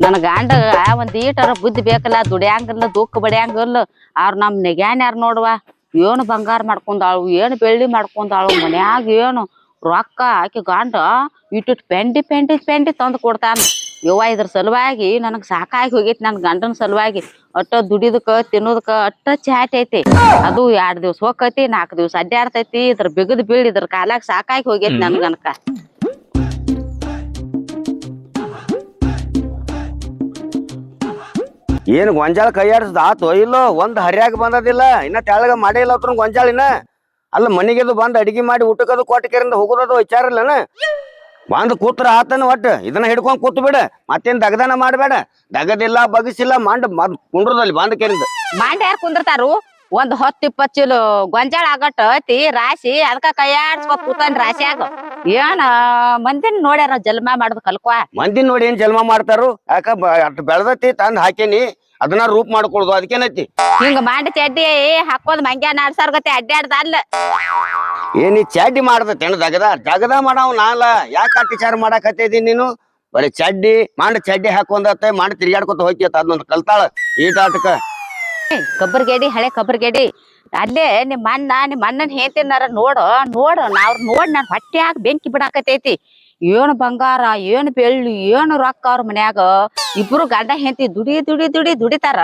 ನನ್ ಗಂಡ ಒಂದ್ ಈಟರ ಬುದ್ಧಿ ಬೇಕಲ್ಲ, ದುಡಿಯಾಂಗಲ್ಲ, ದುಃಖ ಬಡಿಯಾಂಗಲ್ಲ. ಅವ್ರ ನಮ್ ನೆಗ್ಯಾನ್ ಯಾರು ನೋಡುವ, ಏನು ಬಂಗಾರ ಮಾಡ್ಕೊಂಡಾಳು, ಏನು ಬೆಳ್ಳಿ ಮಾಡ್ಕೊಂಡಾಳು, ಮನ್ಯಾಗ ಏನು ರೊಕ್ಕ ಆಕಿ ಗಂಡ ಇಟ್ಟು ಪೆಂಡಿ ಪೆಂಡಿ ಪೆಂಡಿ ತಂದು ಕೊಡ್ತಾನ. ಯವ್ವ ಇದ್ರ ಸಲುವಾಗಿ ನನಗ್ ಸಾಕಾಗಿ ಹೋಗೈತಿ. ನನ್ ಗಂಡನ ಸಲುವಾಗಿ ಅಟ್ಟ ದುಡಿದಕ್ಕ ತಿನ್ನೋದಕ್ಕ ಅಟ್ಟ ಚಾಟ್ ಐತಿ. ಅದು 2 ದಿವ್ಸ ಹೋಗತಿ, 4 ದಿವ್ಸ ಅಡ್ಡಾಡ್ತೈತಿ. ಇದ್ರ ಬಿಗದ್ ಬೀಳ್ ಇದ್ರ ಕಾಲಾಗ ಸಾಕಾಗಿ ಹೋಗೈತಿ ನನ್ ಗನಕ. ಏನ್ ಗೊಂಜಾಳ ಕೈಯಾಡ್ಸದ ಆತು ಇಲ್ಲೋ? ಒಂದ್ ಹರ್ಯಾಗ ಬಂದದಿಲ್ಲ, ಇನ್ನ ತೆಳಗ ಮಾಡೇ ಇಲ್ಲ ಅತ್ರ ಗೊಂಜಾಳ. ಇನ್ನ ಅಲ್ಲ ಮನಿಗೆದು ಬಂದ್ ಅಡಿಗೆ ಮಾಡಿ ಊಟಕ್ಕದು ಕೊಟ್ಟಿಕೆರಿಂದ ಹೋಗೋದದು ವಿಚಾರ ಇಲ್ಲನ? ಬಂದ್ ಕೂತ್ರ ಆತನ ಒಟ್ಟು ಇದನ್ನ ಹಿಡ್ಕೊಂಡ್ ಕೂತ್ ಬಿಡ. ಮತ್ತೇನ್ ದಗದಾನ ಮಾಡ್ಬೇಡ. ದಗದಿಲ್ಲ ಬಗಸಿಲ್ಲ ಕುಂಡ್ರದಲ್ಲಿ ಬಂದ್ ಕೆರಿಂದ ಮಂಡ್ ಯಾರು ಕುಂದಿರ್ತಾರು? ಒಂದ್ 10-20 ಚೀಲ ಗೊಂಜಾಳ ಆಗಟ್ಟ ಐತಿ ರಾಶಿ. ಅದಕ್ಕ ಕೈಯಾಡ್ಸ್ಕೊತ್ ಕೂತಾನ ರಾಶಿಯಾಗ. ಏನ ಮಂದಿನ ನೋಡ್ಯಾರ ಜಲ್ಮಾ ಮಾಡುದು ಕಲ್ಕೊ. ಮಂದಿನ ನೋಡಿ ಏನ್ ಜನ್ಮ ಮಾಡ್ತಾರು? ಯಾಕ ಅಟ್ ಬೆಳ್ದತಿ ತಂದ್ ಹಾಕೇನಿ, ಅದನ್ನ ರೂಪ್ ಮಾಡ್ಕೊಳುದು. ಅದಕ್ಕೇನೈತಿ? ಹಿಂಗ ಮಂಡ್ ಚಡ್ಡಿ ಹಾಕೋದ್ ಮಂಗ್ಯಾ ನಾಡ್ಸಾರ್ ಗತಿ ಅಡ್ಡಾಡ್ದ ಅಲ್ಲ. ಏನಿ ಚಡ್ಡಿ ಮಾಡ್ದತಿ ಏನ್? ದಗದ ಮಾಡವ್ ನಾಲ. ಯಾಕ ಅಟ್ ವಿಚಾರ ಮಾಡಾಕತ್ತಿದಿ ನೀನು? ಬರೀ ಚಡ್ಡಿ ಮಂಡ್ ಚಡ್ಡಿ ಹಾಕೊಂಡತ್ತೆ ಮಂಡ್ ತಿರ್ಗಾಡ್ಕೊತ ಹೋಗ್ಯತ. ಅದನ್ನೊಂದ್ ಕಲ್ತಾಳ ಈಟಾಟಕ. ಕಬ್ಬರ್ಗೇಡಿ, ಹಳೆ ಕಬ್ಬರ್ಗೇಡಿ. ಅಲ್ಲೇ ನಿಮ್ಮ ಅಣ್ಣನ್ ಹೇಳ್ತೀನಾರ ನೋಡು ನಾವ್ ನೋಡ್ ನನ್ ಹೊಟ್ಯಾಗ ಬೆಂಕಿ ಬಿಡಾಕತೈತಿ. ಏನು ಬಂಗಾರ, ಏನು ಬೆಳ್ಳಿ, ಏನು ರೊಕ್ಕ ಅವ್ರ ಮನ್ಯಾಗ. ಇಬ್ರು ಗಂಡ ಹೆಂಡತಿ ದುಡಿತಾರ.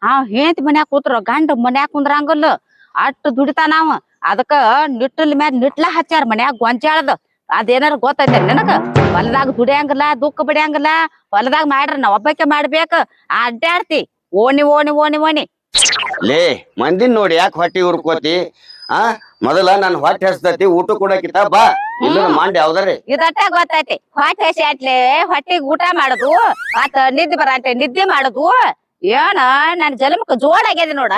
ಆ ಹೆಂಡತಿ ಮನ್ಯಾಗ ಕೂತ್ರ ಗಂಡ ಮನ್ಯಾಗ ಕುಂದ್ರಂಗಲ್ಲ, ಅಟ್ಟು ದುಡಿತಾನಾವ. ಅದಕ್ಕ ನಿಟ್ಟಲ್ ಮ್ಯಾಲ ನಿಟ್ಲ ಹಚ್ಚಾರ ಮನ್ಯಾಗ ಗೊಂಜಾಳದ. ಅದೇನಾರ ಗೊತ್ತೈತೆ ನಿನಗ? ಹೊಲದಾಗ ದುಡಿಯಂಗಿಲ್ಲ, ದುಃಖ ಬಡಿಯಂಗಿಲ್ಲ. ಹೊಲದಾಗ ಮಾಡ್ರ ನಾವ್ ಒಬ್ಬಾಕೆ ಮಾಡ್ಬೇಕ. ಅಡ್ಡಾಡ್ತಿ ಓಣಿ ಓಣಿ ಓಣಿ ಓಣಿ. ಲೇ ಮಂದಿನ್ ನೋಡಿ ಯಾಕೆ ಹೊಟ್ಟಿ ಉರ್ಕೋತಿ? ಮೊದಲ ನನ್ ಹೊಟ್ಟೆ ಹಸ್ತತಿ, ಊಟ ಕೊಡಕಿತ್ತ ಬಾ. ಇಲ್ಲ ಮಂಡ್ ಯಾವ್ದಾರೆ ಇದಟ್ಟ ಗೊತ್ತೈತಿ. ಹೊಟ್ಟೆ ಹಸಿಟ್ಲೆ ಹೊಟ್ಟಿಗೆ ಊಟ ಮಾಡುದು, ಮತ್ತ ನಿದ್ದೆ ಬರಂತೆ ನಿದ್ದೆ ಮಾಡುದು. ಏನ ನನ್ ಜನ್ಮಕ್ ಜೋಡ್ ಆಗ್ಯದ ನೋಡ.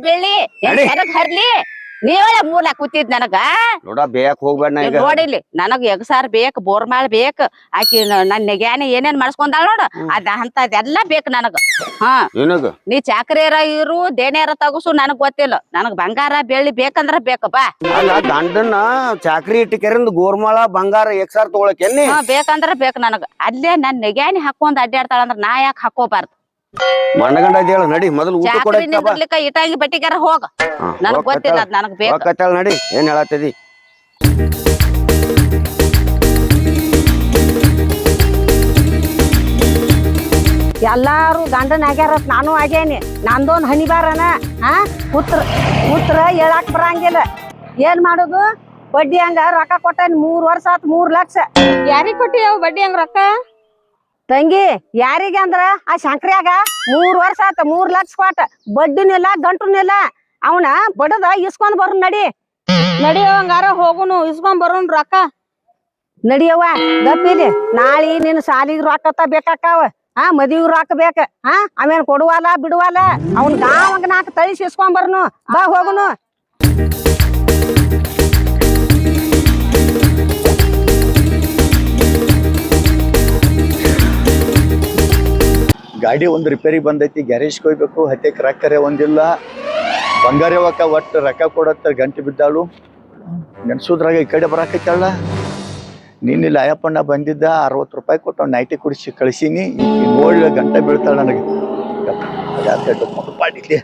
ಬೆಳ್ಳಿ ಹರ್ಲಿ ನೀವೇ ಮೂಲ ಕೂತಿದ್ ನನಗ. ನೋಡ ಬೇಕ್ ಹೋಗ್ಬೇಡ. ನೋಡಿಲಿ ನನಗ್ ಎಗಸಾರ್ ಬೇಕ್, ಬೋರ್ಮಾಳ್ ಬೇಕ್. ಆಕಿ ನನ್ ನೆಗ್ಯಾನಿ ಏನೇನ್ ಮಾಡ್ಸ್ಕೊಂಡಾಳ ನೋಡ, ಅಂತದೆಲ್ಲಾ ಬೇಕ್ ನನಗ. ನೀ ಚಾಕರಿಯರ ಇರು, ದೇಣಿಯರ ತಗಸು, ನನಗ್ ಗೊತ್ತಿಲ್ಲ. ನನಗ್ ಬಂಗಾರ ಬೆಳ್ಳಿ ಬೇಕಂದ್ರ ಬೇಕಪ್ಪಾ. ಅಲ್ಲ ಗಂಡನ್ನ ಚಾಕ್ರಿ ಇಟ್ಟಿಕೆರಿಂದ ಗೋರ್ಮಾಳ ಬಂಗಾರ ಎಕ್ಸಾರ್ ತಗೊಳಕೆನ್ನಿ? ಬೇಕಂದ್ರ ಬೇಕ್ ನನಗ. ಅಲ್ಲೇ ನನ್ ನೆಗ್ಯಾನಿ ಹಾಕೊಂಡ್ ಅಡ್ಡಾಡ್ತಾಳಂದ್ರ ನಾ ಯಾಕೆ ಹಾಕೋಬಾರ್ದು? ಮಣ್ಣಗಂಡ ಹೇಳ ನಡಿ, ಮೊದಲು ಊಟ ಕೊಡಲಿಕ್ಕ ಇಟಾಗಿ ಬಟ್ಟಿಗಾರ ಹೋಗ. ನನಗ್ ಗೊತ್ತಿಲ್ಲ, ಅದ್ ನನಗ್ ಬೇಕು. ನಡಿ. ಏನ್ ಹೇಳತ್ತದಿ? ಎಲ್ಲಾರು ಗಂಡನ ಆಗ್ಯಾರ, ನಾನು ಆಗ್ಯಾನಿ. ನಂದೊಂದ್ ಹಣಿಬಾರನ. ಕೂತ್ರ ಹೇಳಾಕ್ ಬರಂಗಿಲ್ಲ. ಏನ್ ಮಾಡುದು? ಬಡ್ಡಿ ಹಂಗ ರೊಕ್ಕ ಕೊಟ್ಟೇನಿ 3 ವರ್ಷ ಆತ್, 3 ಲಕ್ಷ. ಯಾರಿಗ್ ಕೊಟ್ಟಿಯವ್ ಬಡ್ಡಿ ಹಂಗ ರೊಕ್ಕ? ತಂಗಿ ಯಾರಿಗೆ ಅಂದ್ರ ಆ ಶಂಕ್ರ್ಯಾಗ 3 ವರ್ಷ ಆತ, 3 ಲಕ್ಷ ಕೊಟ್ಟ. ಬಡ್ಡಿನಿಲ್ಲ ಗಂಟುನಿಲ್ಲ. ಅವನ ಬಡದ ಇಸ್ಕೊಂಡ್ ಬರು ನಡಿ. ನಡಿಯವ ಹಂಗಾರ ಹೋಗುನು, ಇಸ್ಕೊಂಡ್ ಬರೋನ್ ರೊಕ್ಕ. ನಡಿಯವ್ವ ಗಪ್ಪಿಲಿ. ನಾಳಿ ನಿನ್ ಸಾಲಿಗೆ ರೊಕ್ಕ ಬೇಕಾಕಾವ. ಮದಿಗ್ ರೊಕ್ಕ ಬೇಕ. ಅವೇನ್ ಕೊಡುವಲ್ಲ ಬಿಡುವಲ್ಲ. ಅವ್ನ ಗಾವಂಗ 4 ತಳಿಸಿ ಇಸ್ಕೊಂಡ್ ಬರ್ನು. ಬಾ ಹೋಗುನು. ಗಾಡಿ ಒಂದು ರಿಪೇರಿ ಬಂದೈತಿ, ಗ್ಯಾರೇಜ್ಗೆ ಹೋಗ್ಬೇಕು. ಹತ್ತೆಕ್ ರೊಕ್ಕರೆ ಒಂದಿಲ್ಲ. ಬಂಗಾರವಕ್ಕ ಒಟ್ಟು ರೊಕ್ಕ ಕೊಡತ್ತ ಗಂಟೆ ಬಿದ್ದಾಳು. ನೆನ್ಸುದ್ರಾಗ ಈ ಕಡೆ ಬರಾಕೈತಲ್ಲ. ನೀನಿಲ್ಲ ಅಯ್ಯಪ್ಪಣ್ಣ ಬಂದಿದ್ದ, 60 ರೂಪಾಯಿ ಕೊಟ್ಟು ಅವ್ನು ನೈಟಿ ಕುಡಿಸಿ ಕಳಿಸೀನಿ. ನೋಡಿ ಗಂಟೆ ಬೀಳ್ತಾಳ ನನಗೆ. ಪಾಡಿಲಿ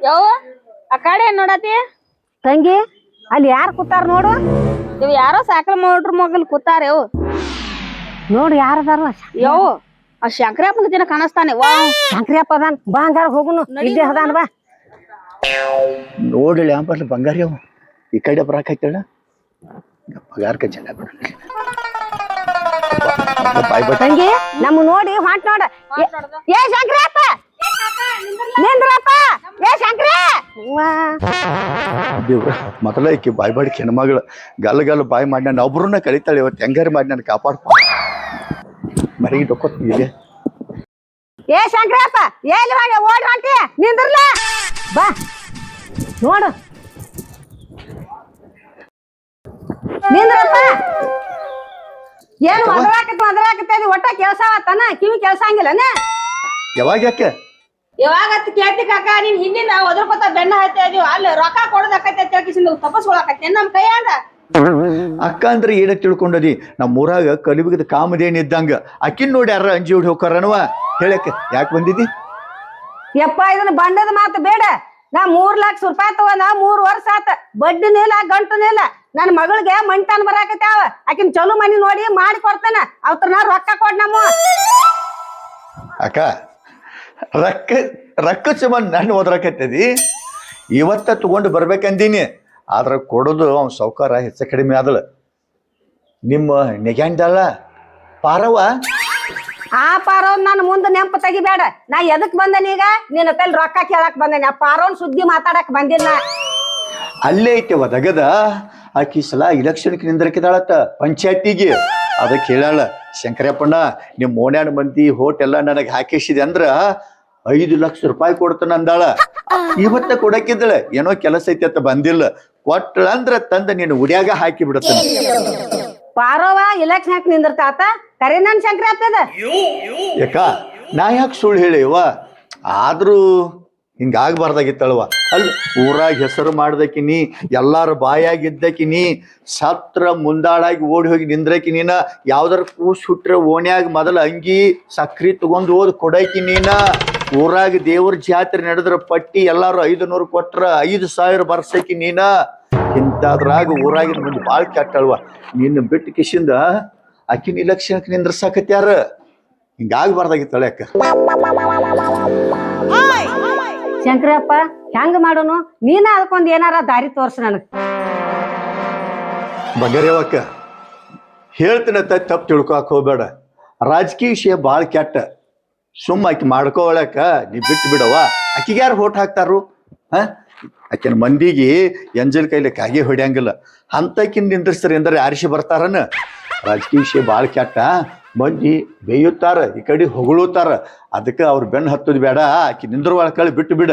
ಯಾವ ಆ ಕಡೆ ನೋಡತಿ ತಂಗಿ? ಅಲ್ಲಿ ಯಾರು ಕೂತಾರ ನೋಡು. ಇವ್ ಯಾರೋ ಸಾಕಲ್ ಮೋಟ್ರ್ ಮಗಲ್ ಕೂತಾರೇವ್ ನೋಡು. ಯಾರದಾರ? ಯವ್ ಆ ಶಂಕರಪ್ಪನ ದಿನ ಕಾಣಿಸ್ತಾನೆ. ವಾ ಶಂಕರಪ್ಪ ಅದಾನ. ಬಾ ಹಂಗಾರ ಹೋಗುನು. ಇಲ್ಲೇ ಅದಾನ ಬಾ. ನೋಡಿಲ್ಲ ಅಂಬರ್ಲಿ ಬಂಗಾರಿ ಅವ ಈ ಕಡೆ ಬರಾಕೈತಳ. ಪಗಾರ್ಕ ಜನ ಬಿಡ ತಂಗಿ ನಮ್ಮ ನೋಡಿ ಹೊಂಟ್ ನೋಡ. ಏ ಶಂಕರಪ್ಪ ನಿಂದ್ರಪ್ಪ. ಏ ಶಂಕರ ದೇವ್ರ ಮೊದಲ ಈಕಿ ಬಾಯ್ ಬಾಡಿಕೆ ಹೆಣ್ಮಗಳು ಗಲ್ಲ ಬಾಯಿ ಮಾಡಿ ನಾನು ಒಬ್ರನ್ನ ಕಲಿತಾಳೆ. ಇವತ್ತು ಹೆಂಗಾರ ಮಾಡಿ ನಾನು ಕಾಪಾಡ್ಕೊ ಮರಿಗೆ ಡೊಕ್ಕೋತೀನಿ. ಏ ಶಂಕರಪ್ಪ ಎಲ್ಲಿ ಓಡಿ ಹೊಂಟಿ? ನಿಂದ್ರಲ್ಲ ಬಾ ನೋಡು. ನಿಂದ್ರಪ್ಪ. ಏನು ಒದರಾಕತ್ತಿ ಒಟ್ಟ ಕೆಲ್ಸ ಆತನ? ಕಿವಿ ಕೆಲ್ಸ ಹಂಗಿಲ್ಲನ? ಯಾವಾಗ ಯಾಕೆ ಯಾವಾಗ ಕೇಳ್ತಿ ಕಾಕ ನೀನ್ ಹಿಂದಿನ ಒದರ್ಕೊತ ಬೆನ್ನ ಹತ್ತಿ ಅದೀವಿ ಅಲ್ಲಿ ರೊಕ್ಕ ಕೊಡೋದಕ್ಕೈತೆ ತಿಳ್ಕಿಸಿಂದ ತಪಸ್ಕೊಳಕತ್ತೆ ನಮ್ ಕೈಯಾಗ. ಅಕ್ಕ ಅಂದ್ರೆ ಏನ ತಿಳ್ಕೊಂಡದಿ ನಮ್ಮ ಊರಾಗ ಕಲಿಬಿಗದ ಕಾಮದೇನ್ ಇದ್ದಂಗ ಅಕ್ಕಿನ್ ನೋಡಿ ಯಾರ ಅಂಜಿ ಹೊಡಿ ಹೋಗ್ತಾರನವ ಹೇಳಕ್ಕ ಯಾಕೆ ಬಂದಿದ್ದಿ? ಯಪ್ಪ ಇದನ್ನ ಬಂಡದ ಮಾತು ಬೇಡ. ನಾ 3 ಲಕ್ಷ ರೂಪಾಯಿ ತಗೊಂಡ 3 ವರ್ಷ ಆತ. ಬಡ್ಡಿನೂ ಇಲ್ಲ ಗಂಟನೂ ಇಲ್ಲ. ನನ್ನ ಮಗಳಿಗೆ ಮಂಟಾನ್ ಬರಾಕತ್ಯಾವ. ಆಕಿನ್ ಚಲೋ ಮನಿ ನೋಡಿ ಮಾಡಿ ಕೊಡ್ತಾನ. ಅವತ್ರ ನಾ ರೊಕ್ಕ ಕೊಡ್ ನಮ್ಮ. ಅಕ್ಕ ರೊಕ್ಕ ಸಂಬಂಧ ನನ್ನ ಓದ್ರಕತ್ತದಿ. ಇವತ್ತ ತಗೊಂಡು ಬರ್ಬೇಕಂದೀನಿ. ಆದ್ರ ಕೊಡೋದು ಅವ್ನ ಸೌಕಾರ ಹೆಚ್ಚ ಕಡಿಮೆ ಆದಳ. ನಿಮ್ಮ ನೆಗ್ಯಾಂಡಲ್ಲ ಪಾರವ ಆ ಪಾರೋನ್ ನನ್ನ ಮುಂದೆ ನೆಂಪು ತೆಗಿಬೇಡ. ನಾ ಎದಕ್ ಬಂದೇನಿ ಈಗ? ನಿನ್ನ ತಲೆ ರೊಕ್ಕ ಕೇಳಕ್ ಬಂದೇನಿ. ಆ ಪಾರೋನ್ ಸುದ್ದಿ ಮಾತಾಡಕ್ ಬಂದಿಲ್ಲ. ಅಲ್ಲೇ ಐತೆ ಒದಗದ ಆಕಿ ಸಲ ಇಲೆಕ್ಷನ್ಗೆ ನಿಂದ್ರಕಿದಾಳತ್ತ ಪಂಚಾಯತಿಗೆ. ಅದಕ್ಕೆ ಹೇಳಾಳ, ಶಂಕರಪ್ಪಣ್ಣ ನಿಮ್ಮ ಓಣ್ಯಾನ ಮಂದಿ ಹೋಟ್ ಎಲ್ಲ ನನಗೆ ಹಾಕಿಸಿದೆ ಅಂದ್ರ 5 ಲಕ್ಷ ರೂಪಾಯಿ ಕೊಡ್ತಾನ ಅಂದಾಳ. ಇವತ್ತ ಕೊಡಕಿದ್ದಳ, ಏನೋ ಕೆಲಸ ಐತಿ ಅಂತ ಬಂದಿಲ್ಲ. ಕೊಟ್ಟಳ ಅಂದ್ರ ತಂದ ನೀನು ಉಡ್ಯಾಗ ಹಾಕಿ ಬಿಡತ್ತ. ಪಾರೋವ ಇಲೆಕ್ಷನ್ ಹಾಕಿ ನಿಂದಿರ್ತಾತ. ಕರೆ ನನ್ ಶಂಕರ ಆಗ್ತದ. ಯಾಕ ನಾ ಯಾಕೆ ಸುಳ್ಳು ಹೇಳಿವ? ಆದ್ರೂ ಹಿಂಗಾಗಬಾರ್ದಾಗಿತ್ತಳವ. ಅಲ್ಲಿ ಊರಾಗ ಹೆಸರು ಮಾಡ್ದಕಿನಿ, ಎಲ್ಲಾರ ಬಾಯಾಗಿದ್ದಕಿನಿ, ಸತ್ರ ಮುಂದಾಳಾಗಿ ಓಡಿ ಹೋಗಿ ನಿಂದ್ರಕಿ ನೀನ. ಯಾವ್ದಾರ ಕೂಸ್ ಹುಟ್ರೆ ಓಣ್ಯಾಗ ಮೊದಲ ಅಂಗಿ ಸಕ್ರಿ ತಗೊಂಡು ಓದ್ ಕೊಡಕಿ ನೀನ. ಊರಾಗ ದೇವ್ರ ಜಾತ್ರೆ ನಡೆದ್ರ ಪಟ್ಟಿ ಎಲ್ಲಾರು 500 ಕೊಟ್ರ 5,000 ಬರ್ಸಕಿ ನೀನ. ಇಂಥದ್ರಾಗ ಊರಾಗಿನ ಮಂದಿ ಬಾಳ ಕೆಟ್ಟಳ್ವ. ನಿನ್ನ ಬಿಟ್ಟು ಕಿಶಿಂದ ಅಕ್ಕಿನ ಇಲೆಕ್ಷನ್ಗೆ ನಿಂದ್ರಸಾಕತ್ಯಾರ. ಹಿಂಗಾಗಬಾರ್ದಾಗಿತ್ತಳೆ ಅಕ್ಕ. ಶಂಕರಪ್ಪ ಹೆಂಗ ಮಾಡೋನು? ನೀನ ಅದಕ್ಕೊಂದ್ ಏನಾರ ದಾರಿ ತೋರ್ಸ ನನಗ್. ಬಗೆರೇವಕ್ಕ ಹೇಳ್ತೀನ ತಪ್ಪು ತಿಳ್ಕೊಕ್ ಹೋಗ್ಬೇಡ. ರಾಜಕೀಯ ವಿಷಯ ಭಾಳ ಕೆಟ್ಟ. ಸುಮ್ಮ ಆಕಿ ಮಾಡ್ಕೋಳಕ ನೀ ಬಿಟ್ಟು ಬಿಡವ. ಆಕಿಗೆ ಯಾರು ಹೋಟ್ ಹಾಕ್ತಾರು? ಆಕಿನ ಮಂದಿಗೆ ಎಂಜಲ್ ಕೈಲಿ ಕಾಗೆ ಹೊಡ್ಯಂಗಿಲ್ಲ. ಅಂತಕಿನ್ ನಿಂದ್ರಿಸ್ತಾರೆ ಅಂದ್ರೆ ಆರಿಸಿ ಬರ್ತಾರನ. ರಾಜಕೀಯ ವಿಷಯ ಭಾಳ ಕೆಟ್ಟ. ಮಂದಿ ಬೇಯುತ್ತಾರ, ಈ ಕಡೆ ಹೊಗಳುತ್ತಾರ. ಅದಕ್ಕೆ ಅವ್ರು ಬೆನ್ನು ಹತ್ತದ್ ಬೇಡ. ಆಕಿ ನಿಂದ್ರ ಒಳಕಳಿ ಬಿಟ್ಟು ಬಿಡ.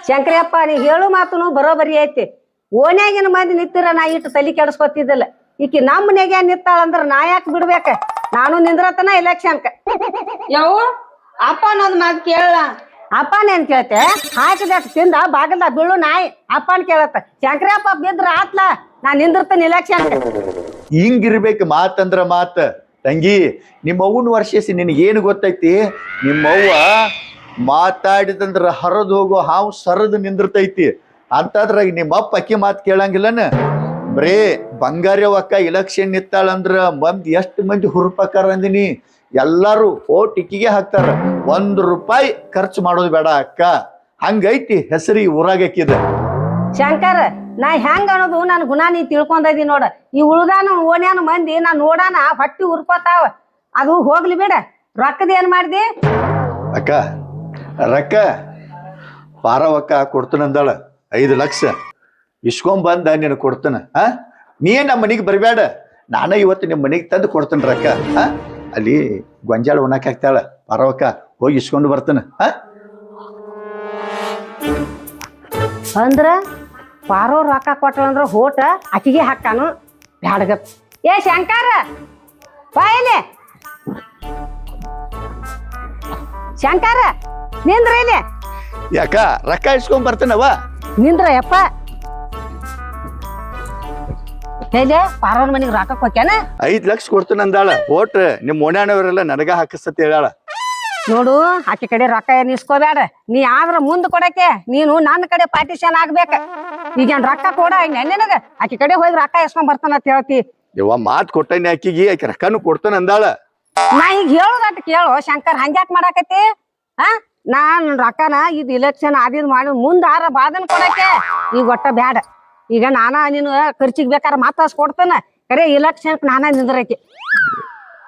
ಶಂಕರಪ್ಪ ನೀ ಹೇಳು ಮಾತುನು ಬರೋಬರಿ ಐತಿ. ಓನ್ಯಾಗಿನ ಮಂದಿ ನಿಂತಿರ ನಾ ಇಟ್ಟು ತಲಿ ಕೆಡಿಸ್ಕೊತಿದ್ದಿಲ್ಲ. ಈಕಿ ನಮ್ಮ ಮನೆಗೆ ನಿಂತಾಳಂದ್ರ ನಾ ಯಾಕೆ ಬಿಡ್ಬೇಕ? ನಾನು ನಿಂದ್ರತನ ಇಲೆಕ್ಷನ್ಕ. ಯಾವ ಅಪ್ಪ ಅನ್ನೋದ್ ಮಾತ್ ಕೇಳ. ಅಪ್ಪನೇನ್ ಕೇಳ್ತೆ? ಹಾಕಿದಟ್ ತಿಂದ ಬಾಗಲ್ದ ಬೀಳು ನಾಯಿ ಅಪ್ಪನ್ ಕೇಳತ್ತ. ಶಂಕರಪ್ಪ ಬಿದ್ರ ಆತ್ಲ, ನಾ ನಿಂದಿರ್ತೇನೆ ಇಲೆಕ್ಷನ್ಕ. ಹಿಂಗಿರ್ಬೇಕು ಮಾತಂದ್ರ ಮಾತ. ತಂಗಿ, ನಿಮ್ಮ ಅವ್ವನ ವರ್ಷಿಸಿ ನಿನಗೇನು ಗೊತ್ತೈತಿ? ನಿಮ್ಮವ್ವ ಮಾತಾಡಿದಂದ್ರ ಹರಿದು ಹೋಗೋ ಹಾವು ಸರದು ನಿಂದಿರ್ತೈತಿ. ಅಂತದ್ರಾಗ ನಿಮ್ಮಪ್ಪ ಅಕ್ಕಿ ಮಾತು ಕೇಳಂಗಿಲ್ಲನ. ಬರೇ ಬಂಗಾರವಕ್ಕ ಇಲೆಕ್ಷನ್ ನಿತ್ತಾಳಂದ್ರ ಮಂದಿ ಎಷ್ಟು ಮಂದಿ ಹುರುಪಕ್ಕಾರ ಅಂದಿನಿ. ಎಲ್ಲಾರು ಓಟ್ ಇಕ್ಕಿಗೆ ಹಾಕ್ತಾರ. 1 ರೂಪಾಯಿ ಖರ್ಚು ಮಾಡೋದು ಬೇಡ ಅಕ್ಕ. ಹಂಗೈತಿ ಹೆಸರಿ ಊರಾಗಕ್ಕಿದ. ಶಂಕರ, ನಾ ಹೆಂಗ ಅನ್ನೋದು ನನ್ ಗುಣ ನೀ ತಿಳ್ಕೊಂಡಿ ನೋಡ. ಈ ಉಳ್ದಾನ ಓಣ್ಯಾನ ಮಂದಿ ನಾ ನೋಡಾನ ಹೊಟ್ಟಿ ಉರ್ಕೋತಾವ. ಅದು ಹೋಗ್ಲಿ ಬಿಡ. ರೊಕ್ಕದ ಏನ್ ಮಾಡ್ದಿ? ಅಕ್ಕ ರೊಕ್ಕ ಪಾರವಕ್ಕ ಕೊಡ್ತಾನಂದಾಳ 5 ಲಕ್ಷ. ಇಸ್ಕೊಂಬಂದ ನೀನು ಕೊಡ್ತಾನ. ನೀ ನಮ್ಮ ಮನೆಗೆ ಬರಬೇಡ. ನಾನ ಇವತ್ತು ನಿಮ್ಮ ಮನೆಗೆ ತಂದು ಕೊಡ್ತಾನ ರೊಕ್ಕ. ಅಲ್ಲಿ ಗೊಂಜಾಳ ಉಣ್ಣಾಕ ಹಾಕ್ತಾಳ ಪಾರವಕ್ಕ, ಹೋಗಿ ಇಸ್ಕೊಂಡು ಬರ್ತಾನ. ಅಂದ್ರ ಪಾರೋ ರೊಕ್ಕ ಕೊಟ್ಟಳಂದ್ರ ಹೋಟ ಆಕಿಗೆ ಹಾಕಾನು ಬ್ಯಾಡಗ. ಏ ಶಂಕರ ಬಾಯಲೆ. ಶಂಕರ ನಿಂದ್ರ ಇಲ್ಲಿ. ಯಾಕ ರೊಕ್ಕ ಇಸ್ಕೊಂಡ್ ಬರ್ತಾನವ? ನಿಂದ್ರ ಯಪ್ಪ. ಹೇಳಿ ಪಾರೋನ್ ಮನಿಗೆ ರೊಕ್ಕ ಕೊಕ್ಯಾನ. 5 ಲಕ್ಷ ಕೊಡ್ತಾನಂದಾಳ. ಓಟ್ ನಿಮ್ಮ ಓಣ್ಯಾನವರೆಲ್ಲ ನನಗ ಹಾಕಿಸ್ತತ್ ಹೇಳಾಳ. ನೋಡು, ಆಕಿ ಕಡೆ ರೊಕ್ಕ ಏನ್ ಇಸ್ಕೋಬೇಡ. ನೀ ಆದ್ರ ಮುಂದ್ ಕೊಡಕ್ಕೆ ನೀನು ನನ್ನ ಕಡೆ ಪಾರ್ಟಿಷನ್ ಆಗ್ಬೇಕ. ಈಗೇನ್ ರೊಕ್ಕ ಕೊಡ ನಿನಗ ಆಕಿ ಕಡೆ ಹೋಗಿ ರೊಕ್ಕ ಇಸ್ಕೊಂಡ್ ಬರ್ತಾನ ಅಂತ ಹೇಳ್ತಿ. ಯವ್ವ ಮಾತ್ ಕೊಟ್ಟನಿ ಆಕಿಗೆ. ಆಕಿ ರೊಕ್ಕನು ಕೊಡ್ತಾನ ಅಂದಾಳ. ನಾ ಈಗ ಹೇಳುದಟ್ ಕೇಳು ಶಂಕರ್. ಹಂಗ್ಯಾಕ್ ಮಾಡಾಕತಿ? ನಾನ್ ರೊಕ್ಕನ ಇದು ಇಲೆಕ್ಷನ್ ಆದಿದ್ ಮಾಡಿ ಮುಂದ ಆರ ಬಾದನ್ ಕೊಡಕ್ಕೆ ಈಗ ಒಟ್ಟ ಬ್ಯಾಡ. ಈಗ ನೀನು ಖರ್ಚಿಗೆ ಬೇಕಾರ ಮಾತಾಸ್ ಕೊಡ್ತಾನ. ಕರೆ ಇಲೆಕ್ಷನ್ ನಾನ ನಿಂದ್ರಕಿ.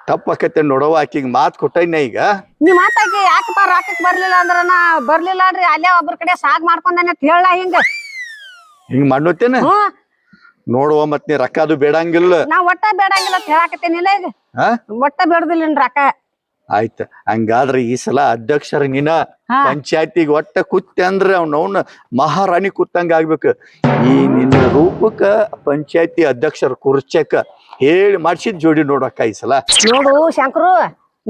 ತಪ್ಪಕತ್ತೆ ನೋಡವ. ಆಕಿಗೆ ಮಾತ್ ಕೊಟ್ಟನಿ. ಈಗ ನೀ ಮಾತಾಕಿ ಯಾಕಪ್ಪ ರೊಕ್ಕಕ್ ಬರ್ಲಿಲ್ಲ ಅಂದ್ರ ನಾ ಬರ್ಲಿಲ್ಲ ಅಲ್ರಿ ಅಲ್ಲೇ ಒಬ್ರ ಕಡೆ ಸಾಗ್ ಮಾಡ್ಕೊಂಡೇನೆ ಅಂತ ಹೇಳ. ಹಿಂಗ್ ಮಾಡ್ನೋತೇನ ನೋಡುವ. ಮತ್ ನೀ ರೊಕ್ಕ ಅದು ಬೇಡಂಗಿಲ್ಲ. ನಾ ಒಟ್ಟ ಬೇಡಂಗಿಲ್ಲ ಅಂತ ಹೇಳಾಕತ್ತೇನಿಲ್ಲ. ಈಗ ಒಟ್ಟ ಬೇಡದಿಲ್ಲ ರೊಕ್ಕ. ಆಯ್ತ. ಹಂಗಾದ್ರ ಈ ಸಲ ಅಧ್ಯಕ್ಷರ ನೀನ ಪಂಚಾಯತಿಗೆ ಒಟ್ಟ ಕುತ್ತೆ ಅಂದ್ರ ಅವ್ನವ್ನ ಮಹಾರಾಣಿ ಕುತ್ತಂಗ ಆಗ್ಬೇಕು. ಈ ನಿನ್ನ ರೂಪಕ್ಕ ಪಂಚಾಯತಿ ಅಧ್ಯಕ್ಷರ ಕುರ್ಚಕ್ಕ ಹೇಳಿ ಮಾಡ್ಸಿದ್ ಜೋಡಿ ನೋಡಕ್ಕ ಈ ಸಲ. ನೋಡು ಶಂಕರು,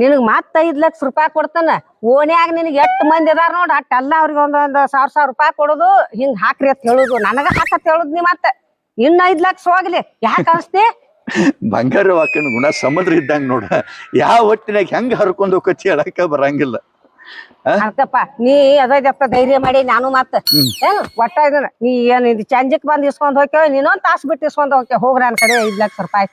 ನಿನಗ್ ಮತ್ತ 5 ಲಕ್ಷ ರೂಪಾಯಿ ಕೊಡ್ತಾನ. ಓನ್ಯಾಗ ನಿನಗ್ 8 ಮಂದಿ ಅದಾರ ನೋಡ್ ಅಟ್ಟೆಲ್ಲ ಅವ್ರಿಗೆ ಒಂದೊಂದ್ 1,000 ರೂಪಾಯಿ ಕೊಡುದು, ಹಿಂಗ್ ಹಾಕ್ರಿ ಅಂತ ಹೇಳುದು, ನನಗ ಹಾಕತ್ ಹೇಳುದ್ ನೀ ಮತ್ತ ಇನ್ನ 5 ಲಕ್ಷ ಹೋಗ್ಲಿ ಯಾಕ ಅನ್ಸ್ತಿ? ಬಂಗಾರ ವಾಕನ್ ಗುಣ ಸಮುದ್ರ ಇದ್ದಂಗ ನೋಡ, ಯಾವ ಹೊತ್ತಿನಾಗ ಹೆಂಗ್ ಹರ್ಕೊಂಡ್ ಹೋಗತಿ ಹೇಳಕ ಬರಂಗಿಲ್ಲ. ಅರ್ಕಪ್ಪ ನೀ ಅದಪ್ಪ ಧೈರ್ಯ ಮಾಡಿ ನಾನು ಮತ್ತ ಏನ್ ಒಟ್ಟ ಇದನ್ನ ನೀ ಏನ್ ಇದು ಚಂಜಕ್ ಬಂದ್ ಇಸ್ಕೊಂಡ್ ಹೋಗ್ಯವ, ನೀನೊಂದ್ ತಾಸ್ ಬಿಟ್ಟು ಇಸ್ಕೊಂಡ್ ಹೋಗ್ಯ ಹೋಗ್ರ ನನ್ ಕಡೆ 5 ಲಕ್ಷ ರೂಪಾಯಿ.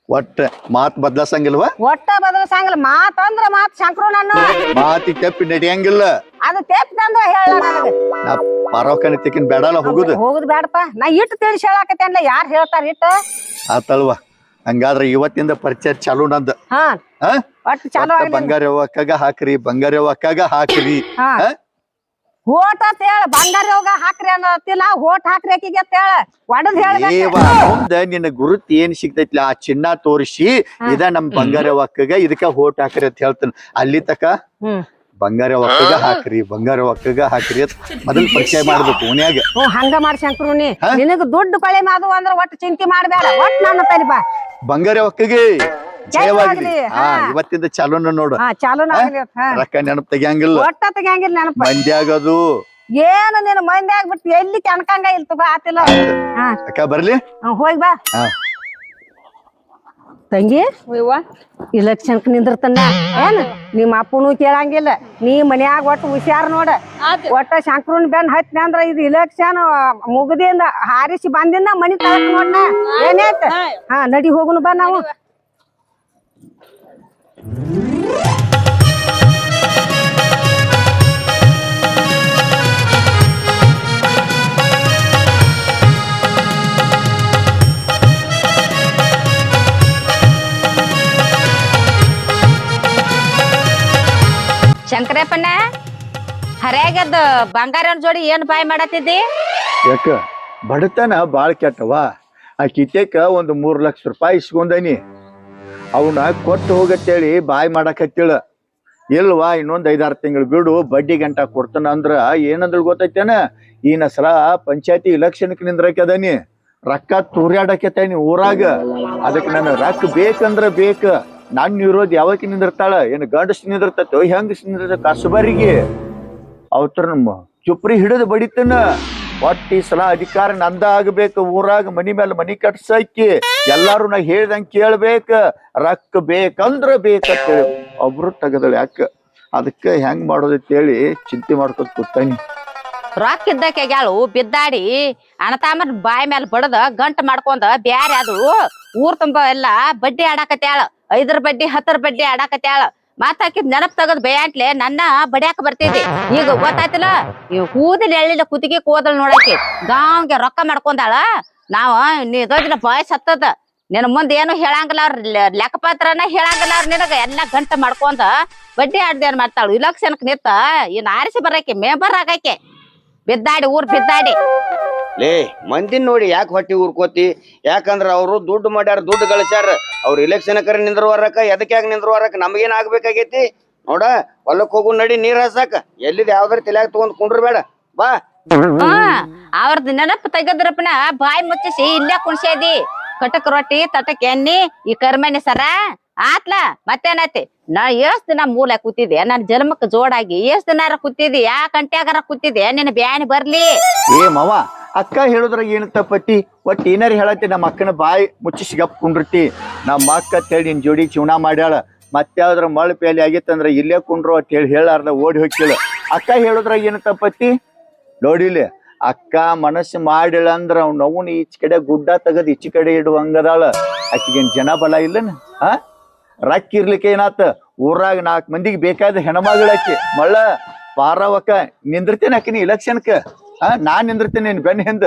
ಒಟ್ಟ ಮಾತ್ ಬದ್ಲಾಸಂಗಿಲ್ವಾ? ಒಟ್ಟ ಬದಲಸಂಗಿಲ್ಲ. ಮಾತ್ ಅಂದ್ರ ಮಾತ್ ಶಂಕ್ರು ನನ್ನ ಮಾತಿ ತೆಪ್ಪಿ ನಡಿಯಂಗಿಲ್ಲ. ಅದು ತೆಪ್ಪಂದ್ರ ಹೇಳ ನನಗ ನಾ ಪಾರವಕನ ತೆಕಿನ್ ಬೇಡಲ್ಲ ಹೋಗುದು ಬೇಡಪ್ಪ. ನಾ ಇಟ್ಟು ತಿಳಿಸಿ ಹೇಳಾಕತ್ತೇನ್ಲ, ಯಾರ್ ಹೇಳ್ತಾರ ಇಟ್ಟ ಆತಲ್ವಾ? ಹಂಗಾದ್ರ ಇವತ್ತಿಂದ ಪರಿಚಯ ಚಾಲು ನಂದ. ಹಾ ಒಟ್ಟು ಚಾಲು ಆಗ್ಲಿ. ಬಂಗಾರವ್ವ ಅಕ್ಕಗ ಹಾಕ್ರಿ, ಬಂಗಾರವ್ವ ಅಕ್ಕಗ ಹಾಕ್ರಿ. ಓಟ್ ಅಂತ ಹೇಳ, ಬಂಗಾರ ಯೋಗ ಹಾಕ್ರಿ ಅನ್ನತ್ತಿಲ್ಲ, ಓಟ್ ಹಾಕ್ರಿ ಆಕಿಗೆ ಅಂತ ಹೇಳ ಒಡದ್ ಹೇಳ್ಬೇಕು. ಮುಂದ ನಿನ್ನ ಗುರುತ್ ಏನ್ ಸಿಗ್ತೈತಿ ಆ ಚಿನ್ನ ತೋರಿಸಿ, ಇದ ನಮ್ ಬಂಗಾರವ್ವ ಅಕ್ಕಗ ಇದಕ್ಕ ಓಟ್ ಹಾಕ್ರಿ ಅಂತ ಹೇಳ್ತಾನ. ಅಲ್ಲಿ ತಕ ಬಂಗಾರವ್ವ ಅಕ್ಕಗ ಹಾಕ್ರಿ, ಬಂಗಾರವ್ವ ಅಕ್ಕಗ ಹಾಕ್ರಿ ಅಂತ ಮೊದಲ್ ಪರಿಚಯ ಮಾಡ್ಬೇಕು ಓನ್ಯಾಗ. ಹಂಗ ಮಾಡಿ ಶಂಕರು, ನೀ ನಿನಗ ದುಡ್ಡು ಕಳೆ ಮಾಡು ಅಂದ್ರ ಒಟ್ಟು ಚಿಂತೆ ಮಾಡ್ಬೇಡ, ಒಟ್ ನನ್ನ ತಲಿ ಬಾ. ಬಂಗಾರವ್ವ ಅಕ್ಕಗೆ ಜಯವಾಗ್ಲಿ. ಇವತ್ತಿಂದ ಚಾಲೂನ ನೋಡು. ಚಾಲೂನ ಆಗ್ಲಿ. ರೊಕ್ಕ ನೆನಪ್ ತೆಗಿಯಂಗಿಲ್ಲ, ಒಟ್ಟ ತೆಗಿಯಂಗಿಲ್ಲ ನೆನಪ. ಮಂದಿ ಆಗೋದು ಏನು ನೀನು ಮಂದಿ ಆಗ್ಬಿಟ್ಟು ಎಲ್ಲಿ ಕಣ್ಕಂಗ ಇಲ್ತಗ ಆತಿಲ್ಲ. ಅಕ್ಕ ಬರ್ಲಿ, ಹೋಗಿ ಬಾ ತಂಗಿ. ಇಲೆಕ್ಷನ್ಕ್ ನಿಂದಿರ್ತಾನ ಏನ್ ನಿಮ್ಮ ಅಪ್ಪನು ಕೇಳಂಗಿಲ್ಲ, ನೀ ಮನ್ಯಾಗ ಒಟ್ಟು ಹುಷಾರ್ ನೋಡ. ಒಟ್ಟ ಶಂಕರನ್ ಬೆನ್ ಹತ್ತಿ ಅಂದ್ರ ಇದು ಇಲೆಕ್ಷನ್ ಮುಗ್ದಿಂದ ಹಾರಿಸಿ ಬಂದಿಂದ ಮನಿ ತಳಕ್ ನೋಡ್ನ ಏನಾಯ್ತ. ನಡಿ ಹೋಗುನು ಬಾ ನಾವು. ಶಂಕರಪ್ಪನ ಹರ್ಯಾಗದ ಬಂಗಾರನ ಜೋಡಿ ಏನ್ ಬಾಯ್ ಮಾಡತ್ತಿದ್ದಿ? ಯಾಕ ಬಡತನ ಬಾಳ್ ಕೆಟ್ಟವ. ಆ ಕಿತ್ತೇಕ ಒಂದು 3 ಲಕ್ಷ ರೂಪಾಯಿ ಇಸ್ಕೊಂಡನಿ, ಅವನ ಕೊಟ್ಟು ಹೋಗತ್ತೇಳಿ ಬಾಯ್ ಮಾಡಕತ್ತಿಳ. ಇಲ್ವಾ ಇನ್ನೊಂದ್ 5-6 ತಿಂಗಳು ಬಿಡು ಬಡ್ಡಿ ಗಂಟ ಕೊಡ್ತಾನ ಅಂದ್ರ ಏನಂದ್ರ ಗೊತ್ತೈತೇನ, ಈ ಸಲ ಪಂಚಾಯತಿ ಇಲೆಕ್ಷನ್ಕ್ ನಿಂದ್ರಕದನಿ, ರೊಕ್ಕ ತೂರ್ಯಾಡಕತ್ತೇನಿ ಊರಾಗ. ಅದಕ್ಕೆ ನನ್ನ ರೊಕ್ಕ ಬೇಕಂದ್ರ ಬೇಕ. ನಾನು ಇರೋದ್ ಯಾವಕ್ಕೆ ನಿಂದಿರ್ತಾಳ? ಏನ್ ಗಂಡಸ್ ನಿಂದಿರ್ತೈತೋ ಹೆಂಗಸ್ ನಿಂದಿರ್ತ ಕಸಬರಿಗೆ ಅವತ್ರ ಚುಪ್ರಿ ಹಿಡಿದು ಬಡಿತನ. ಒಟ್ಟಿ ಸಲ ಅಧಿಕಾರ ನಂದ ಆಗ್ಬೇಕು, ಊರಾಗ ಮನಿ ಮೇಲೆ ಮನಿ ಕಟ್ಸಕ್ಕಿ ಎಲ್ಲಾರು ನಾ ಹೇಳ್ದಂಗ ಕೇಳ್ಬೇಕ. ರೊಕ್ಕ ಬೇಕಂದ್ರ ಬೇಕಂತೇಳಿ ಒಬ್ರು ತಗದಳ. ಯಾಕ ಅದಕ್ಕ ಹೆಂಗ್ ಮಾಡೋದಂತೇಳಿ ಚಿಂತೆ ಮಾಡ್ಕೊತ ಕೂತಾನಿ. ರೊಕ್ಕ ಇದ್ದಕ್ಕಾಗ್ಯಾಳು ಬಿದ್ದಾಡಿ ಅಣತಾಮನ್ ಬಾಯಿ ಮೇಲೆ ಬಡದ ಗಂಟ್ ಮಾಡ್ಕೊಂಡ ಬ್ಯಾರೆ ಅದು ಊರ್ ತುಂಬಾ ಎಲ್ಲಾ ಬಡ್ಡಿ ಆಡಾಕತ್ಯಾಳ. 5 ಬಡ್ಡಿ 10 ಬಡ್ಡಿ ಆಡಾಕತ್ಯಾಳ. ಮತ್ತ ಆಕಿದ್ ನೆನಪ್ ತಗದ್ ಬೇಯಾಟ್ಲೆ ನನ್ನ ಬಡಿಯಾಕ ಬರ್ತಿದ್ದಿ. ಈಗ ಗೊತ್ತಾಯ್ತಲ್ಲ, ಈ ಕೂದಲ್ ಎಳ್ಳಿಲ್ಲ ಕುತ್ತಿಗೆ ಕೋದಲ್ ನೋಡಾಕಿ ಗಾಂವ್ಗೆ ರೊಕ್ಕ ಮಾಡ್ಕೊಂಡಾಳ. ನಾವ ನೀದಿನ ಬಾಯ್ಸ್ ಹತ್ತದ ನಿನ್ ಮುಂದ್ ಏನು ಹೇಳಂಗಿಲ್ಲ, ಅವ್ರ ಲೆಕ್ಕಪತ್ರನ ಹೇಳಂಗಿಲ್ಲ. ಅವ್ರ ನಿನಗ ಎಲ್ಲಾ ಗಂಟ ಮಾಡ್ಕೊಂಡ ಬಡ್ಡಿ ಆಡ್ದೇನ್ ಮಾಡ್ತಾಳು. ಇಲೆಕ್ಷನ್ಕ್ ನಿತ್ತ ಇನ್ ಆರಿಸಿ ಬರಾಕಿ ಮೆಂಬರ್ ಆಗಾಕೆ ಬಿದ್ದಾಡಿ ಊರ್ ಬಿದ್ದಾಡಿ. ಲೇ ಮಂದಿನ್ ನೋಡಿ ಯಾಕೆ ಹೊಟ್ಟಿ ಊರ್ಕೋತಿ? ಯಾಕಂದ್ರ ಅವ್ರು ದುಡ್ಡು ಮಾಡ್ಯಾರ, ದುಡ್ಡು ಗಳಿಸ್ಯಾರ. ಅವ್ರ ಇಲೆಕ್ಷನ್ ಕರೆ ನಿಂದ್ರವರಕ ಎದಕ್ ಯಾಕೆ ನಿಂದ್ರವರಕ ನಮಗೇನ್ ಆಗ್ಬೇಕಾಗೈತಿ ನೋಡ. ಹೊಲಕ್ ಹೋಗು ನಡಿ, ನೀರ್ ಹಸಾಕ ಎಲ್ಲಿದ್ ಯಾವ್ದಾರ ತಲ್ಯಾಗ ತಗೊಂಡ್ ಕುಂಡ್ರ ಬೇಡ ಬಾ. ಅವ್ರದ್ ನೆನಪು ತೆಗದ್ರಪ್ಪನ ಬಾಯಿ ಮುಚ್ಚಿಸಿ ಇಲ್ಲೇ ಕುಣ್ಸ್ಯಾದಿ. ಕಟಕ್ ರೊಟ್ಟಿ ತಟಕ್ ಎಣ್ಣಿ ಈ ಕರ್ಮಣಿ ಸರ ಆತ್ಲ ಮತ್ತೇನೈತಿ? ನಾ ಎಷ್ಟ್ ದಿನ ಮೂಲ ಕೂತಿದ್ದೆ, ನನ್ ಜನ್ಮಕ್ ಜೋಡಾಗಿ ಎಷ್ಟ್ ದಿನಾರ ಕೂತಿದ್ದಿ, ಯಾ ಕಂಟ್ಯಾಗಾರ ಕೂತಿದ್ದೆ ನಿನ್ನ ಬ್ಯಾನಿ ಬರ್ಲಿ. ಏ ಮಾವ, ಅಕ್ಕ ಹೇಳುದ್ರಾಗ ಏನು ತಪ್ಪತಿ? ಒಟ್ಟು ಏನಾರ ಹೇಳತ್ತಿ ನಮ್ಮ ಅಕ್ಕನ ಬಾಯಿ ಮುಚ್ಚಿಸಿ ಗಪ್ ಕುಂಡ್ರತಿ. ನಮ್ಮ ಅಕ್ಕ ತೇಳಿ ನಿನ್ ಜೋಡಿ ಜೀವನ ಮಾಡ್ಯಾಳ, ಮತ್ತಾವ್ದ್ರ ಮಳ್ ಪೇಲಿ ಆಗಿತ್ತಂದ್ರ ಇಲ್ಲೇ ಕುಂಡ್ರು ಅಂತ ಹೇಳಿ ಹೇಳಾರ್ದ ಓಡಿ ಹೋಗ್ತಿಳ. ಅಕ್ಕ ಹೇಳುದ್ರಾಗ ಏನು ತಪ್ಪತಿ? ನೋಡಿಲಿ, ಅಕ್ಕ ಮನಸ್ಸು ಮಾಡಿಳ ಅಂದ್ರ ಅವ್ ನೋವು ಈಚ ಕಡೆ ಗುಡ್ಡ ತಗದ್ ಈಚ ಕಡೆ ಇಡುವಂಗದಾಳ. ಆಕಿಗೇನ್ ಜನ ಬಲ ಇಲ್ಲನ? ರೊಕ್ಕ ಇರ್ಲಿಕ್ಕೆ ಏನಾತ? ಊರಾಗ 4 ಮಂದಿಗೆ ಬೇಕಾದ ಹೆಣ್ಮಗಳಾಕಿ ಮಳ್ಳ ಪಾರವಕ್ಕ ನಿಂದಿರ್ತೇನೆ. ಆಕಿನಿ ಇಲೆಕ್ಷನ್ಕ ನಾನ್ ನಿಂದಿರ್ತೇನೆ ನಿನ್ ಬೆನ್ನ ಹಿಂದ.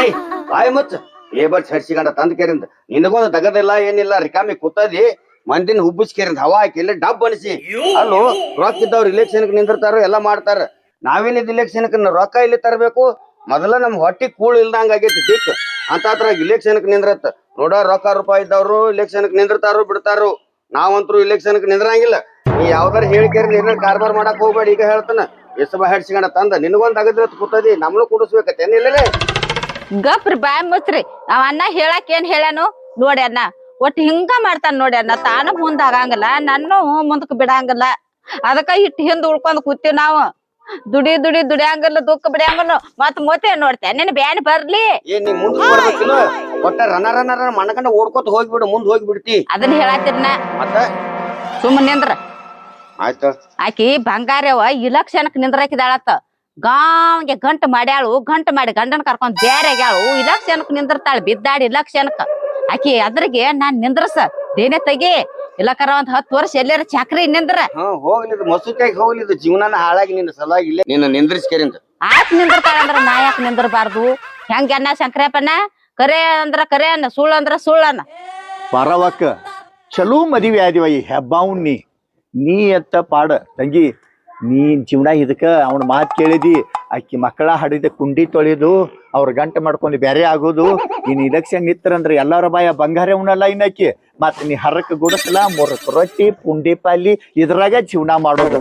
ಏಯ್ ಬಾಯ್ ಮುಚ್ಚ, ಲೇಬರ್ಸ್ ಹಡ್ಸಿಕೊಂಡ ತಂದ ಕೇರಿಂದ ನಿನಗೊಂದು ತಗದಿಲ್ಲ ಏನಿಲ್ಲ, ರಿಕಾಮಿ ಕೂತದಿ ಮಂದಿನ ಹುಬ್ಬಿಸ್ಕೇರಿಂದ ಹವಾ ಹಾಕಿ ಇಲ್ಲ ಡಬ್ ಅನಿಸಿ. ಅಲ್ಲೂ ರೊಕ್ಕ ಇದ್ದವ್ರು ಇಲೆಕ್ಷನ್ಕ್ ನಿಂದಿರ್ತಾರ, ಎಲ್ಲಾ ಮಾಡ್ತಾರ. ನಾವೇನಿದ್ ಇಲೆಕ್ಷನ್ಕ್ ರೊಕ್ಕ ಇಲ್ಲಿ ತರಬೇಕು? ಮೊದಲ ನಮ್ ಹೊಟ್ಟಿ ಕೂಳು ಇಲ್ದಂಗ ಆಗೈತಿ ದಿಕ್ ಅಂತ ಇಲೆಕ್ಷನ್ಕ್ ನಿಂದ್ರತ್ತ ನೋಡ. ರೊಕ್ಕ ರೂಪಾಯಿ ಇದ್ದವ್ರು ಇಲೆಕ್ಷನ್ಕ್ ನಿಂದಿರ್ತಾರು ಬಿಡ್ತಾರು, ನಾವಂತ್ರು ಇಲೆಕ್ಷನ್ಕ್ ನಿಂದ್ರಂಗಿಲ್ಲ. ನೀ ಯಾವ್ದಾರ ಹೇಳಿಕೇರಿ ಏನಾರ ಕಾರ್ಬಾರ್ ಮಾಡಕ್ ಹೋಗ್ಬೇಡಿ. ಈಗ ಹೇಳ್ತಾನ ಎಸ್ ಬಾ ಹಡ್ಸಿಕೊಂಡ ತಂದ ನಿನಗೊಂದ್ ಅಗದ್ರ ಕೂತದಿ, ನಮ್ನು ಕುಡಿಸ್ಬೇಕತ್ತೇನಿಲ್ಲ. ಗಪ್ರಿ ಬಾಯ್ ಮುಚ್ಚ್ರಿ. ನಾವ್ ಅನ್ನ ಹೇಳಕ್ ಏನ್ ಹೇಳ್ಯಾನು ನೋಡಿ. ಅನ್ನ ಒಟ್ಟು ಹಿಂಗ ಮಾಡ್ತಾನ ನೋಡಿ ಅಣ್ಣ. ತಾನು ಮುಂದ್ ಆಗಂಗಿಲ್ಲ, ನನ್ನ ಮುಂದಕ್ ಬಿಡಂಗಿಲ್ಲ. ಅದಕ್ಕ ಇಟ್ಟು ಹಿಂದ್ ಉಳ್ಕೊಂಡ್ ಕೂತೀವಿ ನಾವು. ದುಡಿಯಂಗಿಲ್ಲ, ದುಃಖ ಬಿಡಂಗಿಲ್ಲ. ಮತ್ ಮೋತೆ ನೋಡ್ತೇನೆ ನಿನ್ ಬ್ಯಾನ್ ಬರ್ಲಿ. ಏನ್ ನೀ ಮುಂದ್ ಬರ್ಬೇಕಿಲ್ಲ ಒಟ್ಟ ರನ ಮಣಕಂಡ ಓಡ್ಕೊತ ಹೋಗ್ಬಿಡು, ಮುಂದ್ ಹೋಗ್ಬಿಡ್ತಿ. ಅದನ್ನ ಹೇಳತ್ತಿರ್ನ ಮತ್ತ ಸುಮ್ಮನೆ ನಿಂದ್ರ. ಆಯ್ತು ಆಕಿ ಬಂಗಾರವ ಇಲೆಕ್ಷನ್ಕ್ ನಿಂದ್ರಾಕಿದಾಳತ್ತ. ಗಾಂವ್ಗೆ ಗಂಟು ಮಾಡ್ಯಾಳು, ಗಂಟು ಮಾಡಿ ಗಂಡನ್ ಕರ್ಕೊಂಡ್ ಬೇರೆ ಆಗ್ಯಾಳು. ಇಲೆಕ್ಷನ್ಕ್ ನಿಂದಿರ್ತಾಳ ಬಿದ್ದಾಡಿ ಇಲೆಕ್ಷನ್ಕ್. ಆಕಿ ಅದ್ರಿಗೆ ನಾನ್ ನಿಂದ್ರಸ ದೇನೆ ತೆಗಿ. ಇಲ್ಲಕರ ಒಂದ್ 10 ವರ್ಷ ಎಲ್ಲಾರ ಚಾಕ್ರಿ ನಿಂದ್ರ. ಹೋಗ್ಲಿದ್ ಮಸುಕಾಗಿ ಹೋಗ್ಲಿದ್ ಜೀವನಾನ ಹಾಳಾಗಿ ನಿನ್ನ ಸಲಾಗಿ ಇಲ್ಲೇ ನಿನ್ನ ನಿಂದ್ರಿಸ್ಕೇರಿಂದ ಆಕ್ ನಿಂದಿರ್ತಾಳ ಅಂದ್ರ ನಾ ಯಾಕೆ ನಿಂದಿರ್ಬಾರ್ದು? ಹೆಂಗ ಅನ್ನ ಶಂಕರಪ್ಪನ ಕರೆ ಅಂದ್ರ ಕರೆ ಅನ್ನ, ಸುಳ್ಳು ಅಂದ್ರ ಸುಳ್ಳನ್ನ. ಪರವಕ್ಕ ಚಲೋ ಮದುವೆ ಆದಿವ ಈ ಹೆಬ್ಬಾವ್ ನೀ ಎತ್ತ ಪಾಡ ತಂಗಿ. ನೀನ್ ಜೀವನ ಇದಕ್ಕ ಅವನ ಮಾತು ಕೇಳಿದಿ. ಅಕ್ಕಿ ಮಕ್ಕಳ ಹಡಿದ ಕುಂಡಿ ತೊಳೆದು ಅವ್ರ ಗಂಟೆ ಮಾಡ್ಕೊಂಡು ಬೇರೆ ಆಗೋದು. ಇನ್ ಇಲೆಕ್ಷನ್ ನಿತ್ತರಂದ್ರ ಎಲ್ಲಾರ ಬಾಯ ಬಂಗಾರ ಉಣಲ್ಲ ಇನ್ನಕ್ಕಿ. ಮತ್ ನೀ ಹರಕ್ ಗುಡಸ್ಲ 3 ರೊಟ್ಟಿ ಪುಂಡಿ ಪಾಲಿ ಇದ್ರಾಗ ಜೀವನ ಮಾಡೋದು.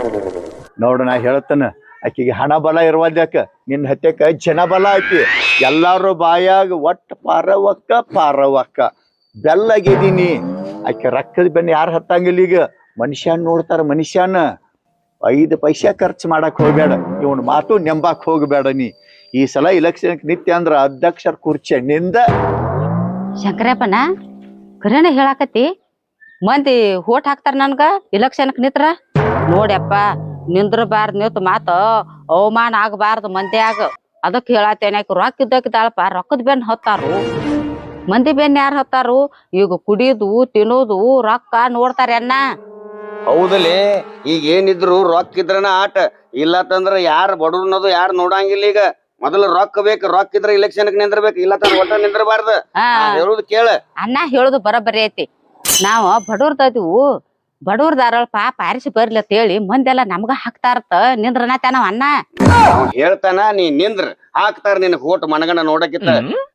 ನೋಡು ನಾ ಹೇಳ್ತನ, ಆಕಿಗೆ ಹಣ ಬಲ ಇರುವಲ್ಯಾಕ, ನಿನ್ನ ಹತ್ಯಕ ಜನ ಬಲ ಆಕಿ. ಎಲ್ಲಾರು ಬಾಯಾಗ ಒಟ್ಟ ಪಾರವಕ್ಕ ಬೆಲ್ಲಗಿದೀನಿ. ಆಕೆ ರೊಕ್ಕದ ಬೆನ್ನ ಯಾರು ಹತ್ತಂಗಿಲ್ಲ. ಈಗ ಮನುಷ್ಯನ್ ನೋಡ್ತಾರ, ಮನುಷ್ಯನ 5 ಪೈಸೆ ಖರ್ಚು ಮಾಡಕ್ ಹೋಗ್ಬೇಡ. ಇವನ್ ಮಾತು ನೆಂಬಾಕ್ ಹೋಗ್ಬೇಡ ನೀ. ಈ ಸಲ ಇಲೆಕ್ಷನ್ ನಿತ್ಯ ಅಂದ್ರ ಅಧ್ಯಕ್ಷರ ಕುರ್ಚಿ ನಿಂದ. ಶಂಕರಪ್ಪನ ಕರೆನ ಹೇಳಾಕತಿ. ಮಂದಿ ಓಟ್ ಹಾಕ್ತಾರ ನನ್ಗ ಇಲೆಕ್ಷನ್ಕ್ ನಿತ್ರ. ನೋಡ್ಯಪ್ಪ, ನಿಂದ್ರಬಾರ್ದು ನಿಂತು ಮಾತ ಅವಮಾನ ಆಗಬಾರ್ದು ಮಂದ್ಯಾಗ. ಅದಕ್ ಹೇಳತ್ತೇನೆ. ರೊಕ್ಕ ಇದ್ದಕ್ಕಿದ್ದಾಳಪ್ಪ, ರೊಕ್ಕದ ಬೆನ್ ಹತ್ತಾರು. ಮಂದಿ ಬೆನ್ ಯಾರು ಹತ್ತಾರು? ಈಗ ಕುಡಿಯೋದು ತಿನ್ನೋದು ರೊಕ್ಕ ನೋಡ್ತಾರ ಅಣ್ಣ. ಹೌದಲೇ, ಈಗ ಏನಿದ್ರು ರೊಕ್ಕ ಇದ್ರನ ಆಟ. ಇಲ್ಲತ್ತಂದ್ರ ಯಾರು ಬಡವ್ರು ಅನ್ನೋದು ಯಾರು ನೋಡಂಗಿಲ್ಲ. ಈಗ ಮೊದಲು ರೊಕ್ಕ ಬೇಕು, ರೊಕ್ಕ ಇದ್ರ ಇಲೆಕ್ಷನ್ ನಿಂದ್ರಬೇಕು, ಇಲ್ಲತ್ತಂದ್ರ ಒಟ್ಟ ನಿಂದ್ರಬಾರ್ದು. ಹೇಳುದು ಕೇಳ. ಅಣ್ಣ ಹೇಳುದು ಬರೋಬ್ಬರಿ ಐತಿ. ನಾವ್ ಬಡವ್ರದವು, ಬಡವ್ರದಾರ ಪಾಪ ಆರಿಸಿ ಬರ್ಲಿ ಅಂತ ಹೇಳಿ ಮಂದೆಲ್ಲ ನಮ್ಗ ಹಾಕ್ತಾರತ. ನಿಂದ್ರನತ ನಾವ್ ಅಣ್ಣ ಹೇಳ್ತಾನ. ನೀ ನಿಂದ್ರ ಹಾಕ್ತಾರ ನಿನ್ ಓಟ್ ಮನಗಂಡ ನೋಡಕಿತ್ತ.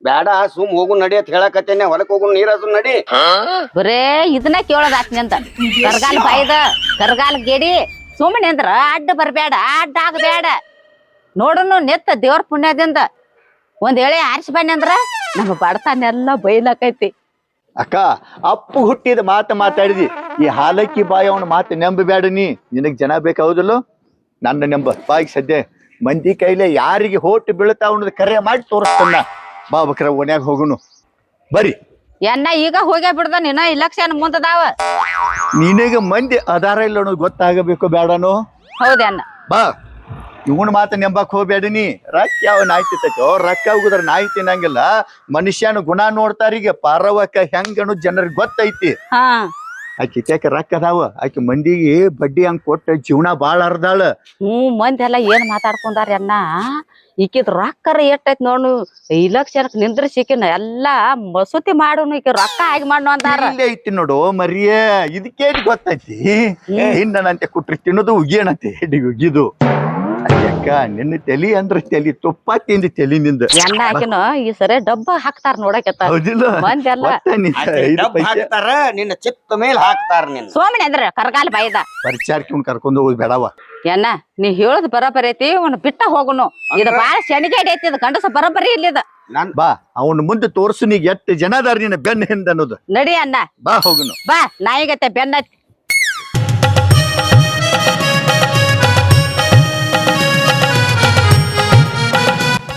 ಬ್ಯಾಡ ಸುಮ್ ಹೋಗು ನಡಿ ಅಂತ ಹೇಳಕತ್ತೇನೆ. ಹೊಲಕ್ ಹೋಗು, ನೀರ್ ಹಸು ನಡಿ. ಬರೇ ಇದನ್ನ ಕೇಳೋದಾತ್ ನಿಂದ. ಕರ್ಗಾಲ ಬಾಯ್ದ ಕರ್ಗಾಲ ಗೆಡಿ ಸುಮ್ಮನೆ ನಿಂದ್ರ. ಅಡ್ಡ ಬರ್ಬೇಡ, ಅಡ್ಡ ಆಗಬೇಡ. ನೋಡುನು ನೆತ್ತ ದೇವ್ರ ಪುಣ್ಯದಿಂದ ಒಂದ್ ವೇಳೆ ಆರಿಸಿ ಬನ್ನಿ ಅಂದ್ರ ನಮ್ಮ ಬಡತನೆಲ್ಲ ಬೈಲಕೈತಿ. ಅಕ್ಕ, ಅಪ್ಪು ಹುಟ್ಟಿದ ಮಾತಾಡಿದಿ. ಈ ಹಾಲಕ್ಕಿ ಬಾಯಿ ಅವನ ಮಾತು ನೆಂಬಬೇಡ ನೀ. ನಿನಗ್ ಜನ ಬೇಕಾವುದಿಲ್ಲ, ನನ್ನ ನೆಂಬ ಬಾಯಿಗೆ ಸದ್ಯ. ಮಂದಿ ಕೈಲೆ ಯಾರಿಗೆ ಹೋಟ್ ಬೀಳ್ತಾವ ಅನ್ನೋದು ಕರೆ ಮಾಡಿ ತೋರಿಸ್ತಾನ. ಬಾ ಬಕ್ರ ಓನ್ಯಾಗ ಹೋಗುನು ಬರಿ. ಎನ್ನ ಈಗ ಹೋಗ್ಯಾ ಬಿಡ್ದ ನೀನ ಇಲೆಕ್ಷನ್ ಮುಂದದಾವ. ನಿನಗ ಮಂದಿ ಅದಾರ ಇಲ್ಲ ಅನ್ನೋದು ಗೊತ್ತಾಗಬೇಕು ಬೇಡನೋ? ಹೌದನ್ನ. ಬಾ, ಇವನ್ ಮಾತ ನೆಂಬಾಕ್ ಹೋಗ್ಬೇಡ ನೀ. ರೊಕ್ಕ ಯಾವ ನಾಯಿ ತಿತ್ತೋ? ರೊಕ್ಕ ಹೋಗುದ್ರ ನಾಯಿ ತಿನ್ನಂಗಿಲ್ಲ. ಮನುಷ್ಯನ ಗುಣ ನೋಡ್ತಾರೀಗ. ಪಾರವಕ್ಕ ಹೆಂಗನು ಜನರಿಗೆ ಗೊತ್ತೈತಿ. ಹಾ, ಆಕಿ ರೊಕ್ಕ ಅದಾವ. ಆಕಿ ಮಂದಿಗೆ ಬಡ್ಡಿ ಹಂಗ್ ಕೊಟ್ಟ ಜೀವನ ಬಾಳ ಅರ್ದಾಳ. ಮಂದಿ ಎಲ್ಲ ಏನ್ ಮಾತಾಡ್ಕೊಂಡಾರ ಅನ್ನ. ಈಕಿದ್ ರೊಕ್ಕರ ಎಷ್ಟೈತ್ ನೋಡು. ಇಲೆಕ್ಷನ್ಕ್ ನಿಂದ್ರಿಸಿಕಿನ ಎಲ್ಲಾ ಮಸೂತಿ ಮಾಡುನು. ಈಕಿ ರೊಕ್ಕ ಆಗಿ ಮಾಡು ಅಂತಾರ. ಇಲ್ಲೇ ಐತಿ ನೋಡು ಮರಿಯ. ಇದಕ್ಕೆ ಗೊತ್ತೈತಿ. ಹಿಂಡನಂತೆ ಕುಟ್ರಿ ತಿನ್ನೋದು, ಉಗಿಯಣಂತೆ ಉಗಿದು. ಅಕ್ಕ, ನಿನ್ನ ತಲಿ ಅಂದ್ರ ತಲಿ ತುಪ್ಪ ತಿಂದಿ ತಲಿ ನಿಂದ. ಎಣ್ಣ ಹಾಕಿನ ಈ ಸರಿ ಡಬ್ಬ ಹಾಕ್ತಾರ ನೋಡಕತ್ತ. ಹೌದಿಲ್ಲ? ಮಂದಿ ಎಲ್ಲ ಹಾಕ್ತಾರ, ನಿನ್ನ ಚಿತ್ತ ಮೇಲೆ ಹಾಕ್ತಾರ. ನಿನ್ನ ಸೋಮನೆ ಅಂದ್ರ ಕರ್ಗಾಲ ಬಾಯ್ದ ಪರಿಚಾರಕ್ಕೆ ಇವ್ನ ಕರ್ಕೊಂಡು ಹೋಗಿ ಬೇಡವ. ಎನ್ನ ನೀ ಹೇಳುದು ಬರೋಬ್ಬರಿ ಐತಿ. ಅವ್ನ ಬಿಟ್ಟ ಹೋಗುನು. ಇದು ಬಾಳ ಶನಿಗೇಡಿ ಐತಿ. ಇದು ಗಂಡಸ ಬರೋಬ್ಬರಿ ಇಲ್ಲಿದ. ಬಾ, ಅವನ ಮುಂದೆ ತೋರ್ಸು ನೀಗ ಎಷ್ಟು ಜನ ಅದಾರ ನಿನ್ನ ಬೆನ್ನ ಹಿಂದ ಅನ್ನೋದು. ನಡಿ ಅಣ್ಣ, ಬಾ ಹೋಗುನು. ಬಾ. ನಾಯಿಗತ್ತೆ ಬೆನ್ನ.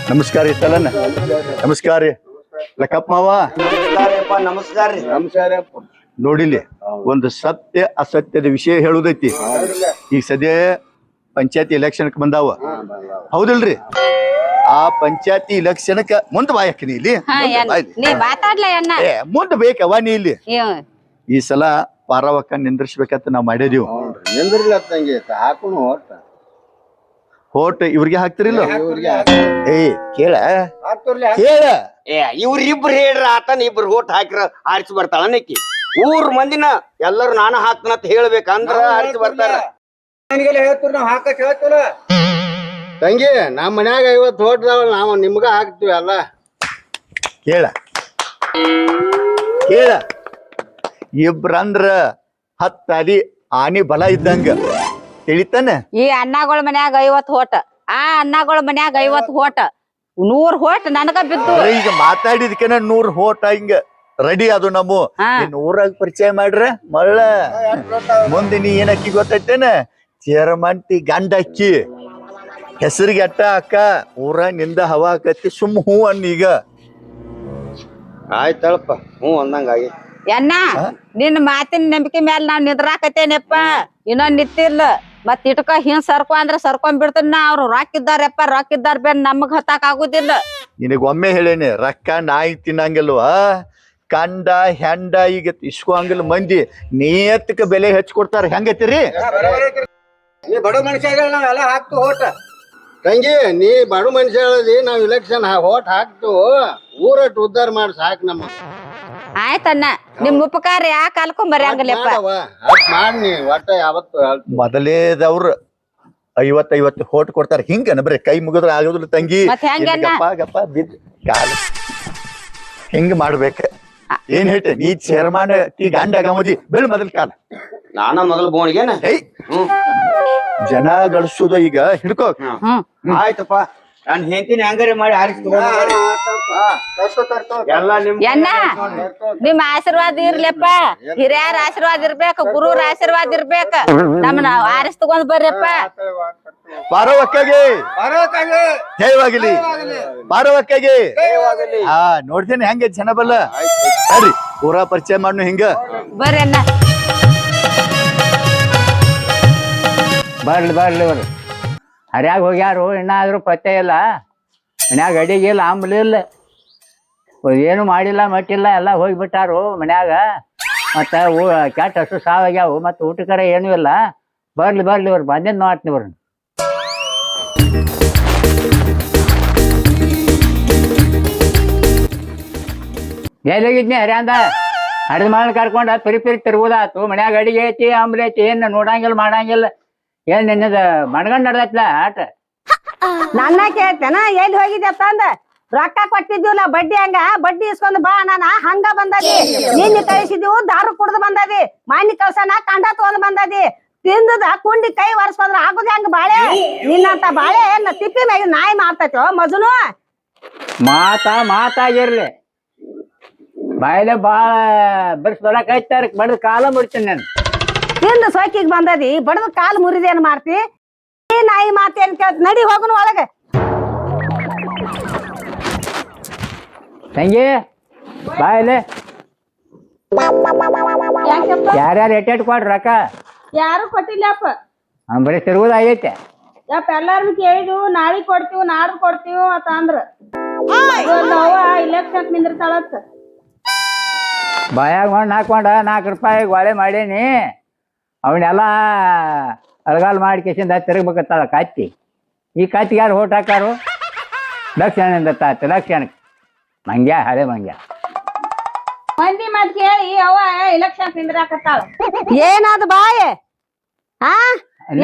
ನಮಸ್ಕಾರ ಇತ್ತಲ್ಲನ್ನ. ನಮಸ್ಕಾರ ಲಕ್ಕಪ್ಪ ಮಾವ. ನಮಸ್ಕಾರ. ನೋಡಿಲಿ, ಒಂದು ಸತ್ಯ ಅಸತ್ಯದ ವಿಷಯ ಹೇಳುದೈತಿ. ಈಗ ಸದ್ಯ ಪಂಚಾಯತಿ ಎಲೆಕ್ಷನ್ಕ್ ಬಂದಾವ, ಹೌದಿಲ್ರಿ? ಆ ಪಂಚಾಯತಿ ಇಲೆಕ್ಷನ್ಕ ಮುಂದ್ ಬಾಯಕ್ ನೀ ಇಲ್ಲಿ. ನೀ ಮಾತಾಡ್ಲ ಅಣ್ಣ. ಮುಂದ್ ಬೇಕವ ನೀ ಇಲ್ಲಿ. ಈ ಸಲ ಪಾರವಕ್ಕ ನಿಂದ್ರಿಸ್ಬೇಕಂತ ನಾವ್ ಮಾಡಿದೀವಿ. ನಿಂದ್ರಿಲ್ಲ ತಂಗಿ, ಹಾಕುನು ಹೋಟ್ ಇವ್ರಿಗೆ ಹಾಕ್ತಿರಿಲ್ಲ? ಏ ಕೇಳ ಕೇಳ. ಇವ್ರಿಬ್ರು ಹೇಳ್ರ ಆತನ. ಇಬ್ರು ಓಟ್ ಹಾಕಿರ ಆರಿಸಿ ಬರ್ತಾಳ ನಕ್ಕಿ. ಊರ್ ಮಂದಿನ ಎಲ್ಲರೂ ನಾನು ಹಾಕ್ತನಂತ ಹೇಳ್ಬೇಕಂದ್ರ ಆರಿಸಿ ಬರ್ತಾರ. ತಂಗಿ, ನಮ್ಮ ಮನ್ಯಾಗ 50 ಓಟ್ದಾವಲ್ಲ, ನಾವು ನಿಮ್ಗ ಹಾಕ್ತಿವಿ ಅಲ್ಲ. ಕೇಳ ಕೇಳ. ಇಬ್ರಂದ್ರ 10 ಅಡಿ ಆನಿ ಬಲ ಇದ್ದಂಗ ತಿಳಿತಾನ. ಈ ಅಣ್ಣಗಳ ಮನ್ಯಾಗ 50 ಓಟ್, ಆ ಅಣ್ಣಗಳ ಮನ್ಯಾಗ 50 ಓಟ್, 100 ಓಟ್ ನನಗ ಬಿದ್ದು. ಈಗ ಮಾತಾಡಿದ್ಕೇನ 100 ಓಟ್ ಹಿಂಗ ರೆಡಿ ಅದು ನಮ್ಮ ಹಾ. ನಿನ್ ಊರಾಗ ಪರಿಚಯ ಮಾಡ್ರ ಮಳ್ಳ ಮುಂದೆ ನೀ ಏನಕ್ಕಿ ಗೊತ್ತೈತೇನ ಚೇರಮಂಟಿ ಗಂಡ ಅಕ್ಕಿ ಹೆಸರಿಗೆ ಅಟ್ಟ ಅಕ್ಕ ಊರ ನಿಂದ ಹವಾ ಆಕತಿ ಸುಮ್ ಹೂ ಅನ್ನೀಗ ಆಯ್ತಳಪ್ಪ ಹ್ಞೂ ಅಂದಂಗಾಗಿ ಎನ್ನ ನಿನ್ನ ಮಾತಿನ ನಂಬಿಕೆ ಮೇಲೆ ನಾವ್ ನಿದ್ರಾಕತ್ತೇನಪ್ಪ ಇನ್ನೊಂದ್ ನಿತ್ತಿಲ್ಲ ಮತ್ ಇಟ್ಕ ಹಿಂಗ್ ಸರ್ಕೊ ಅಂದ್ರ ಸರ್ಕೊಂಡ್ ಬಿಡ್ತಾನ ಅವ್ರು ರೊಕ್ಕಿದ್ದಾರಪ್ಪ ರೊಕ್ಕಿದ್ದಾರ ಬೇನ್ ನಮಗ್ ಹತ್ತಾಕ್ ಆಗುದಿಲ್ಲ. ನಿನಗ ಒಮ್ಮೆ ಹೇಳೇನಿ ರೊಕ್ಕ ನಾಯಿ ತಿನ್ನಂಗಿಲ್ವಾ ಕಂಡ ಹೆಂಡ ಈಗ ಇಸ್ಕೋಂಗಿಲ್ಲ ಮಂದಿ ನಿಯತ್ತಕ್ಕ ಬೆಲೆ ಹೆಚ್ಚು ಕೊಡ್ತಾರ ಹೆಂಗೈತಿರಿ ನೀ ಬಡ ಮನುಷ್ಯ ನಾವೆಲ್ಲ ಹಾಕ್ತು ಓಟ ತಂಗಿ ನೀ ಬಡ ಮನುಷ್ಯ ಹೇಳದಿ ನಾವ್ ಇಲೆಕ್ಷನ್ ಓಟ್ ಹಾಕ್ತು ಊರಟ್ ಉದ್ದಾರ ಮಾಡಿ ಸಾಕ್ ನಮ್ಮ ಆಯ್ತಣ್ಣ ನಿಮ್ ಉಪಕಾರ ಯಾಕೆ ಅಲ್ಕೊಂಬರ್ಯಾಂಗಲ್ಲಪ್ಪ. ಮಾಡಿ ನೀ ಒಟ್ಟ ಯಾವತ್ತು ಮೊದಲೇದವ್ರು 50 ಹೋಟ್ ಕೊಡ್ತಾರ ಹಿಂಗನ ಬರೀ ಕೈ ಮುಗಿದ್ರ ಆಗೋದಿಲ್ಲ ತಂಗಿ ಮತ್ತ್ ಹೆಂಗಣ್ಣ? ಗಪ್ಪ ಗಪ್ಪ ಬಿದ್ ಕಾಲ ಹಿಂಗ ಮಾಡ್ಬೇಕ ಏನ್ ಹೇಳ್ತೆ ನೀ ಚೇರ್ಮಾನ್ ಈ ಗಂಡ ಗಮದಿ ಬೆಳ್ ಮೊದಲ್ ಕಾಲ ನಾನ ಮೊದಲು ಬೋಣಿಗೇನ ಏಯ್ ಜನ ಗಳಿಸೋದು ಈಗ ಹಿಡ್ಕೋ ಆಯ್ತಪ್ಪ ನಾನ್ ಹೇಳ್ತೀನಿ ಹಂಗಾರೆ ಮಾಡಿ ಆರಿಸಿ ಎಲ್ಲ ಎನ್ನ ನಿಮ್ ಆಶೀರ್ವಾದ ಇರ್ಲಪ್ಪ ಹಿರಿಯರ ಆಶೀರ್ವಾದ ಇರ್ಬೇಕ ಗುರುರ ಆಶೀರ್ವಾದ ಇರ್ಬೇಕ ನಮ್ಮನ್ನ ಆರಿಸ್ ತಗೊಂಡ್ ಬರ್ರಪ್ಪ. ಪಾರವಕ್ಕಗೆ ಜಯವಾಗಲಿ ಪಾರವಕ್ಕಗೆ ಹಾ ನೋಡ್ತೇನೆ ಹೆಂಗ ಜನ ಬಲ್ಲ ಸರಿ ಪೂರಾ ಪರಿಚಯ ಮಾಡ್ನು ಹಿಂಗ ಬರ್ರಿ ಅಣ್ಣ. ಬರ್ಲಿ ಬರ್ರಿ ಹರ್ಯಾಗ ಹೋಗ್ಯಾರು ಇನ್ನಾದ್ರೂ ಪತ್ತೆ ಇಲ್ಲ ಮನ್ಯಾಗ ಅಡಿಗೆ ಇಲ್ಲ ಆಂಬಲಿ ಇಲ್ಲ ಏನು ಮಾಡಿಲ್ಲ ಮಟ್ಟಿಲ್ಲ ಎಲ್ಲ ಹೋಗಿಬಿಟ್ಟಾರು ಮನ್ಯಾಗ ಮತ್ತೆ ಕೆಟ್ಟ ಹಸು ಸಾವಾಗ್ಯಾವು ಮತ್ತೆ ಊಟಕರ ಏನೂ ಇಲ್ಲ. ಬರ್ಲಿ ಇವ್ರು ಬಂದಿದ್ದು ನೋಡ್ತೀನಿ ಇವ್ರನ್ನ. ಎಲ್ಲಿಗಿದ್ನಿ ಹರ್ಯಾಂದ ಅಡಿಗೆ ಮಾಡಿ ಕರ್ಕೊಂಡ ಪರಿ ತಿರುಗುದಾತು ಮನ್ಯಾಗ ಅಡಿಗೆ ಐತಿ ಆಂಬಲಿ ಐತಿ ಏನು ನೋಡಂಗಿಲ್ಲ ಮಾಡಂಗಿಲ್ಲ ಏನ್ ನಿನ್ನದ ಮಣ್ಗಂಡ್ ನಡ್ದೈತ್ಲ ಆಟ ನನ್ನ ಕೇಳ್ತೇನ ಎಲ್ಲಿ ಹೋಗಿದ್ದೆ ತಂದ ರೊಕ್ಕ ಕೊಟ್ಟಿದ್ದೀವಲ್ಲ ಬಡ್ಡಿ ಬಡ್ಡಿ ಇಸ್ಕೊಂಡ್ ಬಾ ನಾನ ಹಂಗ ಬಂದದಿ ನಿನ್ನ ಕಳಿಸಿದೀವು ದಾರು ಕುಡ್ದು ಬಂದದಿ ಮಾನಿ ಕಳ್ಸನ ಕಂಡ ತಗೊಂಡ್ ಬಂದದಿ ತಿಂದದ ಕುಂಡಿ ಕೈ ಒರೆಸ್ಕೊಂಡ್ರ ಆಗುದ ಹೆಂಗ ಬಾಳೆ ನಿನ್ನಂತ ಬಾಳೆ ತಿಪ್ಪಿ ಮ್ಯಾಗ ನಾಯಿ ಮಾಡ್ತೈತೋ ಮಜುನು ಮಾತಾಗಿರ್ಲಿ ಬಾಯಿಲೆ ಬಾಳ ಬಿರ್ಸ್ಕೊಳಕ್ ಐತಾರ ಬಡ್ದು ಕಾಲ ಮುಡ್ತೀನಿ ನಾನು ತಿಂದು ಸೋಕಿಗ್ ಬಂದದಿ ಬಡದ ಕಾಲು ಮುರಿದೇನ್ ಮಾಡ್ತಿ ಈ ನಾಯಿ ಮಾತೇನ್ ಕೇಳ್ತ ನಡಿ ಹೋಗುನು ಒಳಗೆ ತಂಗಿ ಬಾಯಿಲೆ ಯಾರ್ಯಾರು ಎಟ್ಟೆಟ್ ಕೊಡ್ರಿ ರೊಕ್ಕ ಯಾರು ಕೊಟ್ಟಿಲ್ಲಪ್ಪ. ಬರೀ ತಿರುಗುದಾಗೈತೆ ಯಪ್ಪ ಎಲ್ಲಾರು ಕೇಳಿದ್ವು ನಾಳೆ ಕೊಡ್ತೀವಿ ನಾಡ್ದು ಕೊಡ್ತೀವಿ ಅಂತ ಅಂದ್ರ ಇಲೆಕ್ಷನ್ ನಿಂದಿರ್ತಾಳತ್ತ. ಬಾಯಾಗ ಮಣ್ಣು ಹಾಕೊಂಡ 4 ರೂಪಾಯಿ ಗೋಳೆ ಮಾಡೀನಿ ಅವನ್ನೆಲ್ಲ ಅಳಗಾಲ್ ಮಾಡಿ ಕೇಸಿಂದ ತಿರುಗ್ಬೇಕತ್ತಾಳ ಕತ್ತಿ ಈ ಕತ್ತಿಗೆ ಯಾರು ಓಟ್ ಹಾಕಾರು ಲಕ್ಷಣದಿಂದ ತಾತ ಲಕ್ಷಣಕ್ಕೆ ಮಂಗ್ಯ ಹಳೆ ಮಂಗ್ಯ ಮಂದಿ ಮಾತ್ ಕೇಳಿ ಅವ ಇಲೆಕ್ಷನ್ ನಿಂದ್ರಾಕತ್ತಾಳ. ಏನಾದ ಬಾಯ್ ಹಾ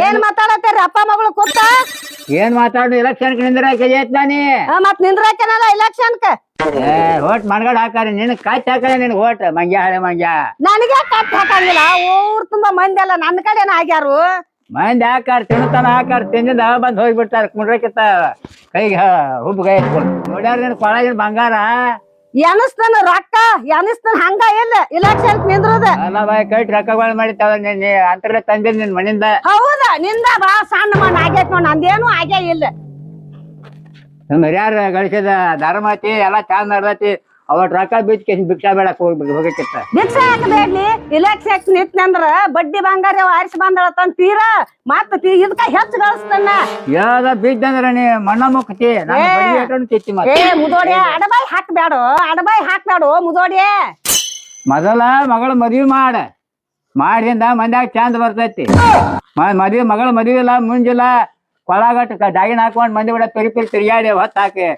ಏನ್ ಮಾತಾಡತ್ತೀರಿ ಅಪ್ಪ ಮಗಳು ಕೂತ ಏನ್ ಮಾತಾಡು ಇಲೆಕ್ಷನ್ಗೆ ನಿಂದ್ರಾಕ ನಾನಿ ಮತ್ ನಿಂದ್ರಾಕೇನಲ್ಲ ಇಲೆಕ್ಷನ್ಕ ಓಟ್ ಮನ್ಗಡ್ ಹಾಕಾರಿ ನಿನ್ ಕಾಚ್ ಹಾಕಾರೆ ನಿನ್ ಓಟ್ ಮಂಗ್ಯ ಹಳೆ ಮಂಗ್ಯ ನನಗೆ ಕಟ್ ಹಾಕಂಗಿಲ್ಲ ಊರ್ ತುಂಬಾ ಮಂದಿ ಅಲ್ಲ ನನ್ನ ಕಡೆನ ಆಗ್ಯಾರು ಮಂದಿ ಹಾಕಾರ ತಿನ್ನುತ್ತಾನ ಹಾಕಾರ ತಿಂದಿಂದ ಬಂದ್ ಹೋಗ್ಬಿಡ್ತಾರ ಕುಂಡ್ರಕ್ಕಿತ್ತ ಕೈಗೆ ಹುಬ್ಬು ಕೈ ಎತ್ಕೊಂಡು ನೋಡ್ಯಾರ ನಿನ್ ಕೊಳಗಿನ ಬಂಗಾರ ಎನಸ್ತಾನ ರೊಕ್ಕ ಎನಸ್ತಾನ ಹಂಗ ಇಲ್ಲ ಇಲೆಕ್ಷನ್ ನಿಂದ್ರದ ಅಲ್ಲ ಬಾಯ್ ಕೈಟ್ ರೊಕ್ಕಗಳು ಮಾಡಿತಾವ ಅಂತರ್ಲೆ ತಂದಿದ್ ನಿನ್ ಮನಿಂದ ಹೌದ ನಿಂದ ಬಾ ಸಣ್ಣ ಮಣ್ಣ ಆಗೈತ್ ನೋಡ್ ನಂದೇನು ಆಗೇ ಇಲ್ಲ ಹಿರಿಯಾರ ಗಳಿಸಿದ ಧರ್ಮತಿ ಎಲ್ಲಾ ಚಂದ ನಡ್ದತಿ ಅವಟ್ ರೊಕ್ಕ ಬೀಚ್ ಭಿಕ್ಷಾ ಬೇಡಕ್ ಹೋಗಕ್ಕಿತ್ತ ಭಿಕ್ಷಾ ಹಾಕಬೇಡ್ಲಿ ಇಲೆಕ್ಷನ್ ನಿಂತ್ನಂದ್ರ ಬಡ್ಡಿ ಬಂಗಾರ ಆರಿಸಿ ಬಂದಳತಂತ ತೀರಾ ಮತ್ತ ಇದಕ್ಕ ಹೆಚ್ಚು ಗಳಿಸ್ತಾನ ಯಾವ್ದ ಬಿದ್ದಂದ್ರ ನೀ ಮಣ್ಣ ಮುಕ್ತಿ ತಿತ್ತಿ ಏ ಮುದೋಡಿ ಅಡಬಾಯಿ ಹಾಕ್ಬೇಡು ಮುದೋಡಿ ಮೊದಲ ಮಗಳ ಮದ್ವಿ ಮಾಡಿಂದ ಮಂದ್ಯಾಗ ಚಂದ ಬರ್ತೈತಿ ಮಗಳ ಮದ್ವಿ ಇಲ್ಲ ಮುಂಜಿಲ್ಲ ಕೊಳಗಟ್ಟು ಡಾಗಿನ ಹಾಕೊಂಡ್ ಮಂದಿ ಬಿಡ ಪೆರಿ ತಿರ್ಗಾಡಿ ಹೊತ್ತ ಹಾಕಿ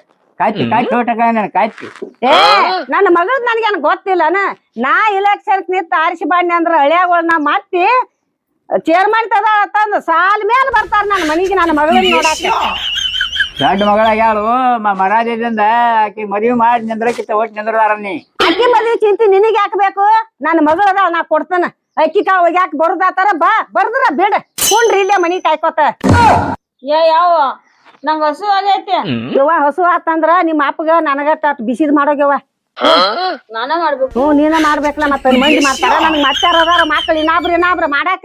ಕಾಯ್ತಿ ಹೊಟ್ಟಕ ಕಾಯ್ತಿ ಏ ನನ್ನ ಮಗಳ ನನ್ಗೇನ್ ಗೊತ್ತಿಲ್ಲನ ನಾ ಇಲೆಕ್ಷನ್ ನಿಂತ ಆರಿಸಿ ಬಾಡ್ನಿ ಅಂದ್ರ ಹಳ್ಯಾಗಳನ್ನ ಮತ್ತಿ ಚೇರ್ಮನ್ ತಂದ ಸಾಲ್ ಮೇಲೆ ಬರ್ತಾರ ನನ್ನ ಮನಿಗೆ ನನ್ನ ಮಗಳನ್ನ ನೋಡಾಕ ದೊಡ್ಡ ಮಗಳಾಗ್ಯಾಳು ಮರಾಜದಿಂದ ಆಕಿ ಮದ್ವಿ ಮಾಡಿ ನಿಂದ್ರಕ್ಕಿತ್ತ ಒಟ್ಟು ನಿಂದ್ರದಾರ ನೀ ಅಕ್ಕಿ ಮದ್ವಿ ಚಿಂತಿ ನಿನಗೆ ಯಾಕಬೇಕು ನನ್ನ ಮಗಳ ಅದಾಳ ನಾ ಕೊಡ್ತಾನ ಅಕ್ಕಿ ಕಾಳು ಯಾಕೆ ಬರುದಾತಾರ ಬರ್ದ್ರ ಬಿಡ ಕುಂಡ್ರಿ ಇಲ್ಲೇ ಮನಿ ಕಾಯ್ಕೋತ ಯಾವ ನಂಗ ಹಸು ಆಗೈತಿ ಯವ್ವ ಹಸು ಆತಂದ್ರ ನಿಮ್ಮ ಅಪ್ಪಗ ನನಗ ಬಿಸಿದ್ ಮಾಡೋಗ್ಯವ ನಾನ ಮಾಡ್ಬೇಕು. ಹ್ಞೂ ನೀನ ಮಾಡ್ಬೇಕಲ್ಲ ಮತ್ತೆ ಮಂದಿ ಮಾಡ್ತಾರ ನನ್ಗೆ ಮತ್ತಾರ ಅದಾರ ಮಕ್ಳು ಇನ್ನಾಬ್ರ ಮಾಡಾಕ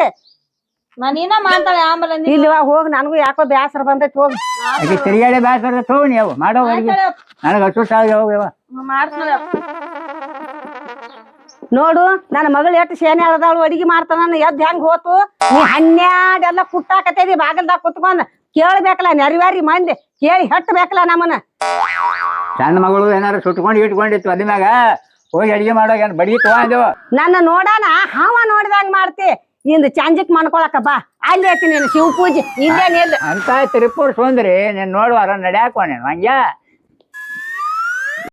ನೀನ ಮಾಡ್ತಾಳೆ ಆಮೇಲೆ ಅಂದಿ. ಇಲ್ಲಿ ಹೋಗಿ ನನಗೂ ಯಾಕೋ ಬ್ಯಾಸರ ಬಂದೈತಿ ಹೋಗಿ ಆಕೆ ತಿರುಗಾಡಿ ಬ್ಯಾಸರ ತಗೋ ನೀವು ಮಾಡೋ ಅಡಿಗೆ ನನಗೆ ಹಸು ಸಾಗಿ ಹೋಗ್ಯವ ಮಾಡ್ತಾಳೆ. ನೋಡು ನನ್ನ ಮಗಳು ಎಷ್ಟು ಸೇನೆ ಅಳದಾಳು ಅಡಿಗೆ ಮಾಡ್ತಾನ ಎದ್ದು ಹೆಂಗ್ ಹೋತು ನೀ 12 ಎಲ್ಲ ಕುಟ್ಟಾಕತ್ತೇದಿ ಬಾಗಲ್ದಾಗ ಕುತ್ಕೊಂಡ್ ಕೇಳ್ಬೇಕಲ್ಲ ನೆರವೇರಿ ಮಂದಿ ಕೇಳಿ ಹೆಟ್ಬೇಕಲ್ಲ ನಮ್ಮನ್ನ ಸಣ್ಣ ಮಗಳು ಏನಾರು ಸುಟ್ಕೊಂಡು ಇಟ್ಕೊಂಡಿತ್ತು ಅದ ಮ್ಯಾಗ ಹೋಗಿ ಅಡಿಗೆ ಮಾಡೋ ಏನ್ ಬಡಿಗೆ ತಗೊಂಡೆವ ನನ್ನ ನೋಡಾನ ಹಾವ ನೋಡಿದಂಗ್ ಮಾಡ್ತಿ ಇಂದು ಚಂಜಕ್ ಮಾಡ್ಕೊಳಕ ಬಾ ಅಲ್ಲಿ ಐತಿ ನೀನು ಶಿವ ಪೂಜೆ ಇಲ್ಲೇನಿಲ್ಲ ಅಂತ ತಿರುಪೂರ್ ಸುಂದ್ರಿ ನೀನ್ ನೋಡುವಾರ ನಡ್ಯಾಕೋ ನೀನು ಹಂಗ್ಯಾ